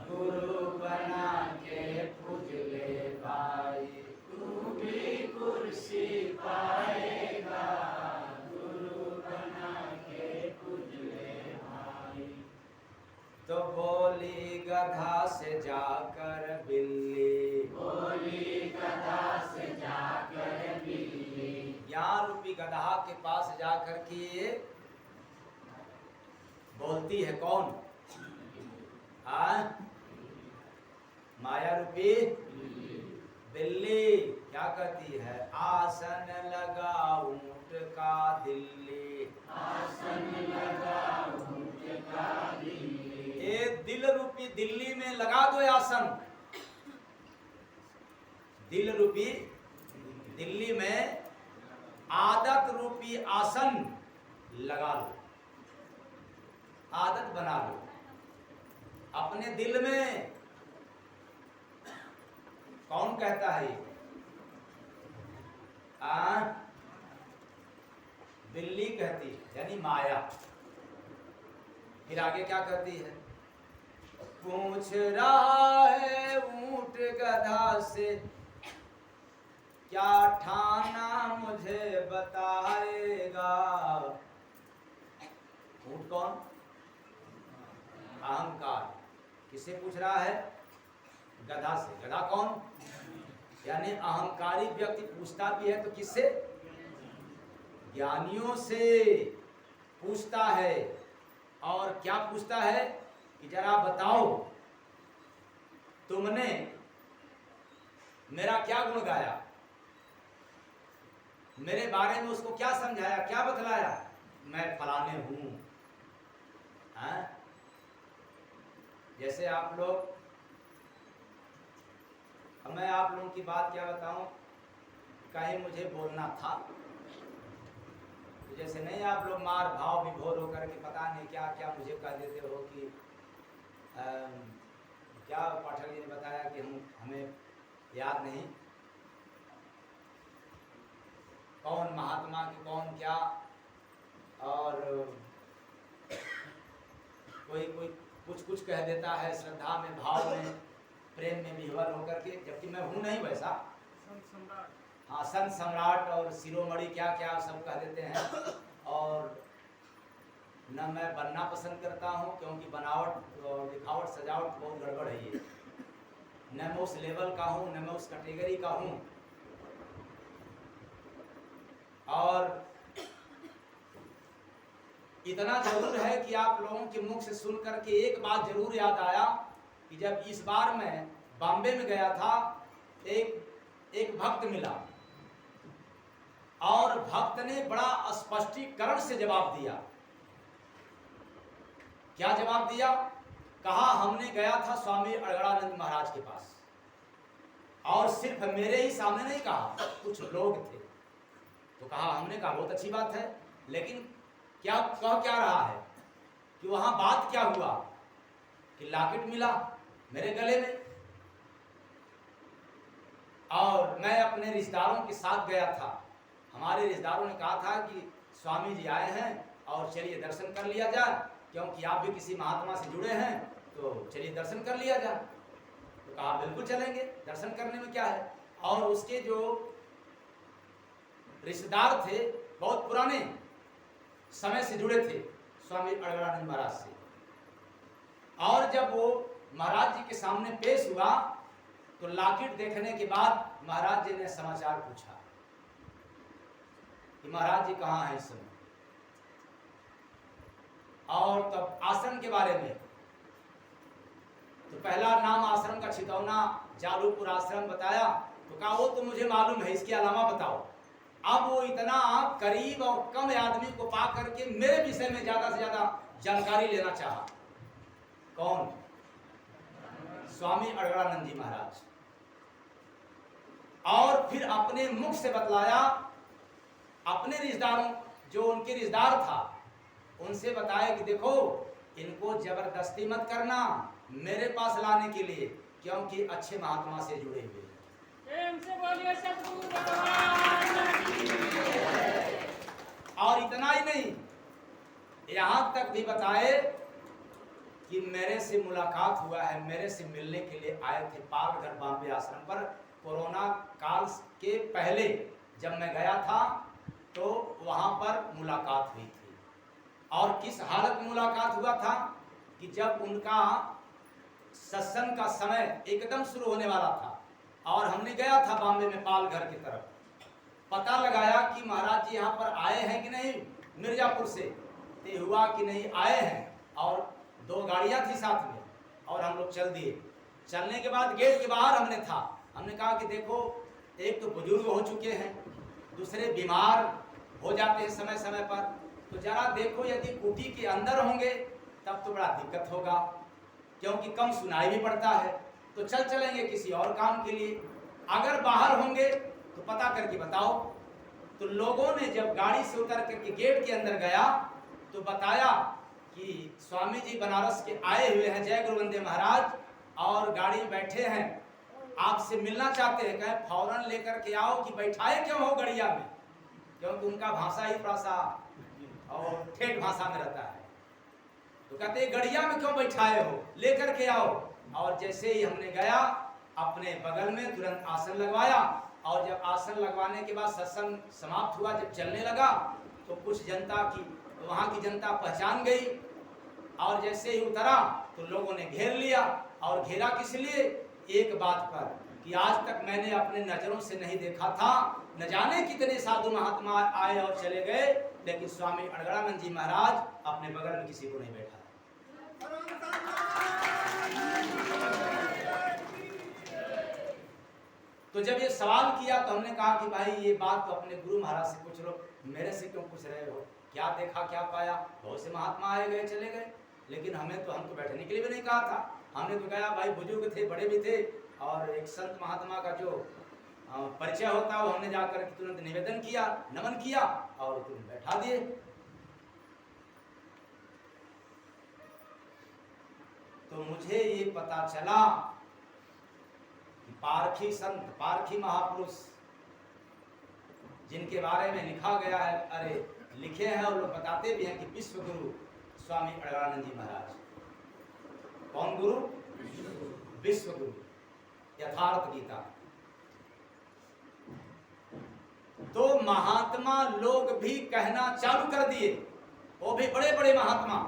गुरु बना के पूज ले भाई, तू भी कुर्सी पाएगा गुरु बना के पूज ले भाई। तो बोली गधा से जाकर बिल्ली, बोली गधा से जाकर बिल्ली, ज्ञान रूपी गधा के पास जाकर के बोलती है कौन? माया रूपी बिल्ली क्या कहती है? आसन लगा ऊंट का दिल्ली, आसन लगा ऊंट का दिल्ली, ये दिल रूपी दिल्ली में लगा दो आसन, दिल रूपी दिल्ली में आदत रूपी आसन लगा लो, आदत बना लो अपने दिल में। कौन कहता है ये? बिल्ली कहती है, यानी माया। फिर आगे क्या कहती है? पूछ रहा है ऊंट गधा से क्या ठाना मुझे बताएगा। ऊंट कौन? अहंकार। किससे पूछ रहा है? गधा से। गधा कौन? यानी अहंकारी व्यक्ति पूछता भी है तो किससे? ज्ञानियों से पूछता है। और क्या पूछता है कि जरा बताओ तुमने मेरा क्या गुण गाया, मेरे बारे में उसको क्या समझाया, क्या बतलाया? मैं फलाने हूं। जैसे आप लोग, मैं आप लोगों की बात क्या बताऊं, कहीं मुझे बोलना था तो जैसे नहीं आप लोग मार भाव विभोर होकर के पता नहीं क्या क्या मुझे कह देते हो कि क्या पाठक जी ने बताया कि हमें याद नहीं कौन महात्मा की कौन क्या, और कोई कुछ कह देता है श्रद्धा में, भाव में, प्रेम में विह्वल होकर के, जबकि मैं हूं नहीं वैसा। हाँ, संत सम्राट और शिरोमणि क्या क्या सब कह देते हैं। और न मैं बनना पसंद करता हूँ क्योंकि बनावट और दिखावट सजावट बहुत गड़बड़ है ये। न मैं उस लेवल का हूँ, न मैं उस कैटेगरी का हूँ। और इतना जरूर है कि आप लोगों के मुख से सुन करके एक बात जरूर याद आया कि जब इस बार मैं बॉम्बे में गया था, एक भक्त मिला और भक्त ने बड़ा स्पष्टीकरण से जवाब दिया। क्या जवाब दिया? कहा हमने गया था स्वामी अड़गड़ानंद महाराज के पास, और सिर्फ मेरे ही सामने नहीं कहा, कुछ लोग थे। तो कहा, हमने कहा बहुत अच्छी बात है, लेकिन क्या कह क्या रहा है कि वहां बात क्या हुआ कि लॉकेट मिला मेरे गले में, और मैं अपने रिश्तेदारों के साथ गया था। हमारे रिश्तेदारों ने कहा था कि स्वामी जी आए हैं और चलिए दर्शन कर लिया जाए, क्योंकि आप भी किसी महात्मा से जुड़े हैं, तो चलिए दर्शन कर लिया जाए। तो कहा बिल्कुल चलेंगे, दर्शन करने में क्या है। और उसके जो रिश्तेदार थे बहुत पुराने समय से जुड़े थे स्वामी अड़गड़ानंद महाराज से, और जब वो महाराज जी के सामने पेश हुआ तो लॉकेट देखने के बाद महाराज जी ने समाचार पूछा कि महाराज जी कहाँ हैं इस समय, और तब आश्रम के बारे में तो पहला नाम आश्रम का छितौना जालूपुर आश्रम बताया। तो कहा वो तो मुझे मालूम है, इसके अलावा बताओ। अब वो इतना करीब और कम आदमी को पा करके मेरे विषय में ज्यादा से ज्यादा जानकारी लेना चाहा। कौन? स्वामी अड़गड़ानंद जी महाराज। और फिर अपने मुख से बतलाया, अपने रिश्तेदारों जो उनके रिश्तेदार था उनसे बताया कि देखो इनको जबरदस्ती मत करना मेरे पास लाने के लिए, क्योंकि अच्छे महात्मा से जुड़े हुए। से बोलिए सतगुरु भगवान की। और इतना ही नहीं, यहां तक भी बताए कि मेरे से मुलाकात हुआ है, मेरे से मिलने के लिए आए थे पालघर बॉम्बे आश्रम पर। कोरोना काल के पहले जब मैं गया था तो वहां पर मुलाकात हुई थी। और किस हालत में मुलाकात हुआ था कि जब उनका सत्संग का समय एकदम शुरू होने वाला था, और हमने गया था बॉम्बे में पालघर की तरफ, पता लगाया कि महाराज जी यहाँ पर आए हैं कि नहीं मिर्जापुर से। ये हुआ कि नहीं आए हैं, और 2 गाड़ियां थी साथ में, और हम लोग चल दिए। चलने के बाद गेट के बाहर हमने कहा कि देखो एक तो बुजुर्ग हो चुके हैं, दूसरे बीमार हो जाते हैं समय समय पर, तो जरा देखो यदि कुटी के अंदर होंगे तब तो बड़ा दिक्कत होगा, क्योंकि कम सुनाई भी पड़ता है, तो चलेंगे किसी और काम के लिए। अगर बाहर होंगे तो पता करके बताओ। तो लोगों ने जब गाड़ी से उतर करके गेट के अंदर गया तो बताया कि स्वामी जी बनारस के आए हुए हैं, जय गुरु वंदे महाराज, और गाड़ी में बैठे हैं, आपसे मिलना चाहते हैं। कहे फौरन लेकर के आओ कि बैठाए क्यों हो गड़िया में, क्योंकि उनका भाषा ही थोड़ा सा और ठेठ भाषा में रहता है। तो कहते गड़िया में क्यों बैठाए हो, लेकर के आओ। और जैसे ही हमने गया अपने बगल में तुरंत आसन लगवाया, और जब आसन लगवाने के बाद सत्संग समाप्त हुआ, जब चलने लगा तो कुछ जनता की, वहां की जनता पहचान गई, और जैसे ही उतरा तो लोगों ने घेर लिया। और घेरा किस लिए? एक बात पर कि आज तक मैंने अपने नजरों से नहीं देखा था, न जाने कितने साधु महात्मा आए और चले गए, लेकिन स्वामी अड़गड़ानंद जी महाराज अपने बगल में किसी को नहीं बैठा। तो जब ये सवाल किया तो हमने कहा कि भाई ये बात तो अपने गुरु महाराज से पूछ लो, मेरे से क्यों पूछ रहे हो? क्या देखा क्या पाया? बहुत से महात्मा आए गए चले गए, लेकिन हम तो बैठने के लिए भी नहीं कहा था। हमने तो कहा भाई बुजुर्ग थे, बड़े भी थे, और एक संत महात्मा का जो परिचय होता है वो हमने जाकर तुरंत निवेदन किया, नमन किया, और तुरंत बैठा दिए। तो मुझे ये पता चला कि पारखी संत, पारखी महापुरुष जिनके बारे में लिखा गया है, अरे लिखे हैं और लोग बताते भी हैं कि विश्व गुरु स्वामी अड़गड़ानंद जी महाराज। कौन गुरु? विश्व गुरु, यथार्थ गीता। तो महात्मा लोग भी कहना चालू कर दिए, वो भी बड़े बड़े महात्मा।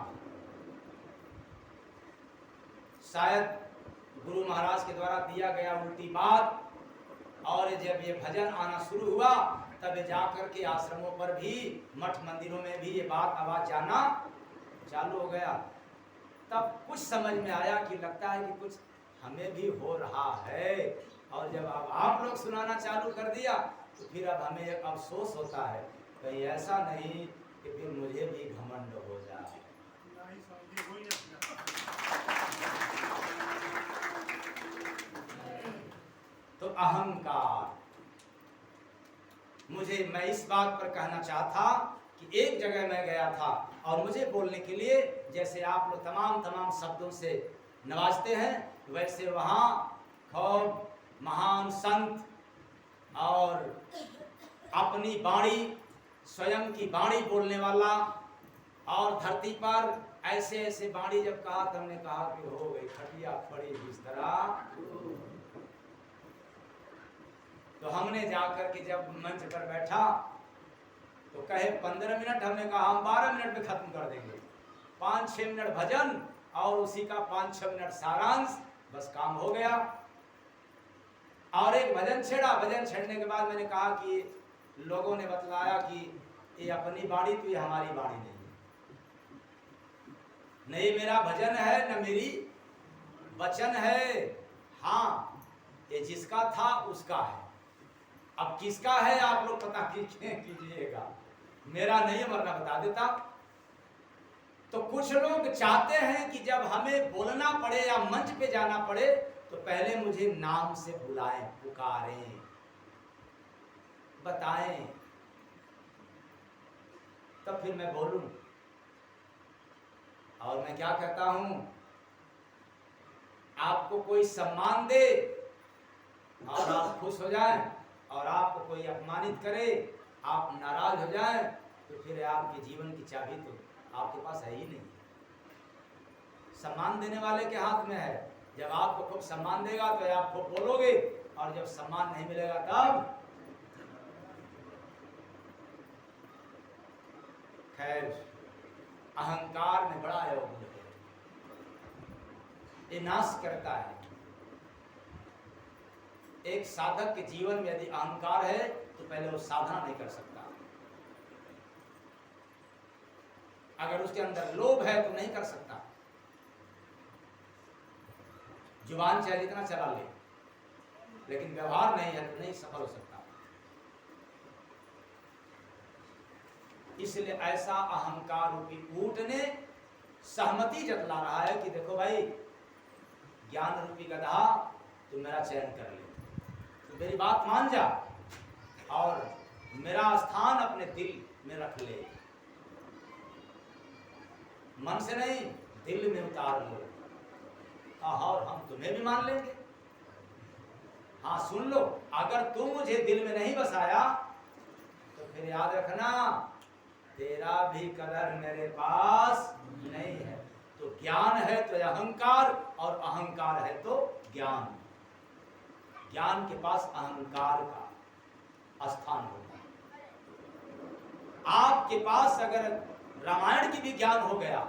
शायद गुरु महाराज के द्वारा दिया गया उल्टी बात, और जब ये भजन आना शुरू हुआ तब जाकर के आश्रमों पर भी, मठ मंदिरों में भी ये बात आवाज जाना चालू हो गया। तब कुछ समझ में आया कि लगता है कि कुछ हमें भी हो रहा है। और जब अब आप लोग सुनाना चालू कर दिया तो फिर अब हमें एक अफसोस होता है, कहीं ऐसा नहीं कि फिर मुझे भी घमंड हो जाए। नहीं समझे, वही ना। तो अहंकार, मैं इस बात पर कहना चाहता कि एक जगह मैं गया था और मुझे बोलने के लिए जैसे आप लोग तमाम शब्दों से नवाजते हैं, वैसे वहाँ खूब महान संत और अपनी वाणी, स्वयं की वाणी बोलने वाला, और धरती पर ऐसे ऐसे वाणी जब कहा तो हमने कहा कि हो गई खटिया पड़ी बिस्तरा। तो हमने जाकर के जब मंच पर बैठा तो कहे 15 मिनट, हमने कहा हम 12 मिनट में खत्म कर देंगे। 5-6 मिनट भजन और उसी का 5-6 मिनट सारांश, बस काम हो गया। और एक भजन छेड़ा, भजन छेड़ने के बाद मैंने कहा कि लोगों ने बतलाया कि ये अपनी बाणी तो ये हमारी बाणी नहीं है, नहीं मेरा भजन है न मेरी वचन है, हाँ ये जिसका था उसका है, अब किसका है आप लोग पता कीजिएगा, मेरा नहीं है वरना बता देता। तो कुछ लोग चाहते हैं कि जब हमें बोलना पड़े या मंच पे जाना पड़े तो पहले मुझे नाम से बुलाएं, पुकारें, बताएं, तब फिर मैं बोलूं। और मैं क्या कहता हूं, आपको कोई सम्मान दे और आप खुश हो जाएं, और आपको कोई अपमानित करे, आप नाराज हो जाएं, तो फिर आपके जीवन की चाबी तो आपके पास है ही नहीं। सम्मान देने वाले के हाथ में है। जब आपको खूब सम्मान देगा तो आप खूब बोलोगे, और जब सम्मान नहीं मिलेगा तब। खैर, अहंकार में बड़ा योग है, ये नाश करता है। एक साधक के जीवन में यदि अहंकार है तो पहले वो साधना नहीं कर सकता। अगर उसके अंदर लोभ है तो नहीं कर सकता। जुबान चाहे जितना चला ले, लेकिन व्यवहार नहीं है तो नहीं सफल हो सकता। इसलिए ऐसा अहंकार रूपी ऊंट ने सहमति जतला रहा है कि देखो भाई, ज्ञान रूपी गधा तू मेरा चयन कर ले, तो मेरी बात मान जा और मेरा स्थान अपने दिल में रख ले, मन से नहीं दिल में उतार लो, और हम तुम्हें भी मान लेंगे। हाँ सुन लो, अगर तुम मुझे दिल में नहीं बसाया तो फिर याद रखना तेरा भी कदर मेरे पास नहीं है। तो ज्ञान है तो अहंकार, और अहंकार है तो ज्ञान। ज्ञान के पास अहंकार का स्थान होता है। आपके पास अगर रामायण की भी ज्ञान हो गया,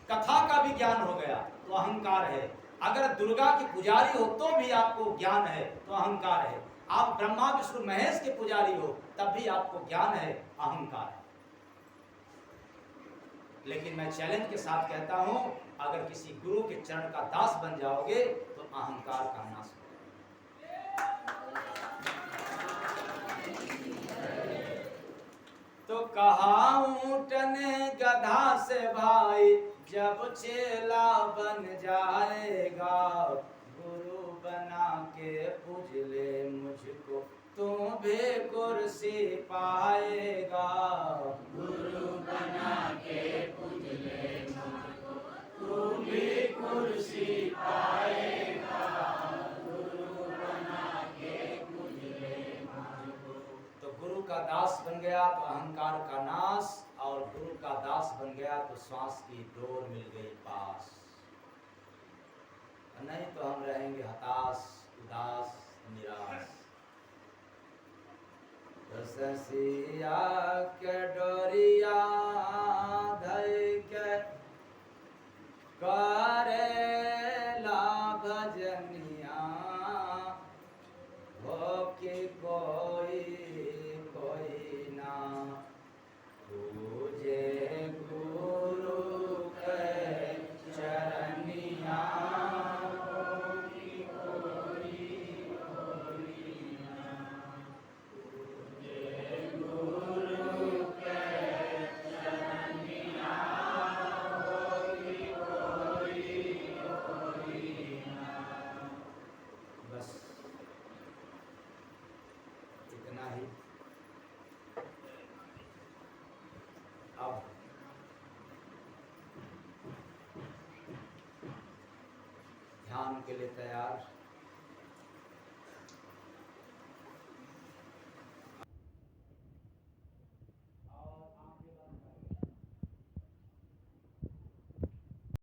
कथा का भी ज्ञान हो गया तो अहंकार है। अगर दुर्गा के पुजारी हो तो भी आपको ज्ञान है तो अहंकार है। आप ब्रह्मा विष्णु महेश के पुजारी हो तब भी आपको ज्ञान है, अहंकार है। लेकिन मैं चैलेंज के साथ कहता हूं, अगर किसी गुरु के चरण का दास बन जाओगे तो अहंकार का नाश हो जाएगा। तो कहा ऊंट ने गधा से भाई, जब चेला बन जाएगा, गुरु बना के पूज ले मुझको, तू भी कुर्सी पाएगा। गुरु बना के पूज ले मुझको, तू भी कुर्सी पाएगा। गुरु बना के पूज ले मुझको। तो गुरु का दास बन गया तो अहंकार का नाश, और गुरु का दास बन गया तो श्वास की डोर मिल गई पास। नहीं तो हम रहेंगे हताश, उदास, निराश। ससिया के डोरिया धइ के करेला भजनिया, हो कि कोई कोई ना पूजे गुरु के चरनिया, हो कि कोई कोई ना इतना ही। अब ध्यान के लिए तैयार।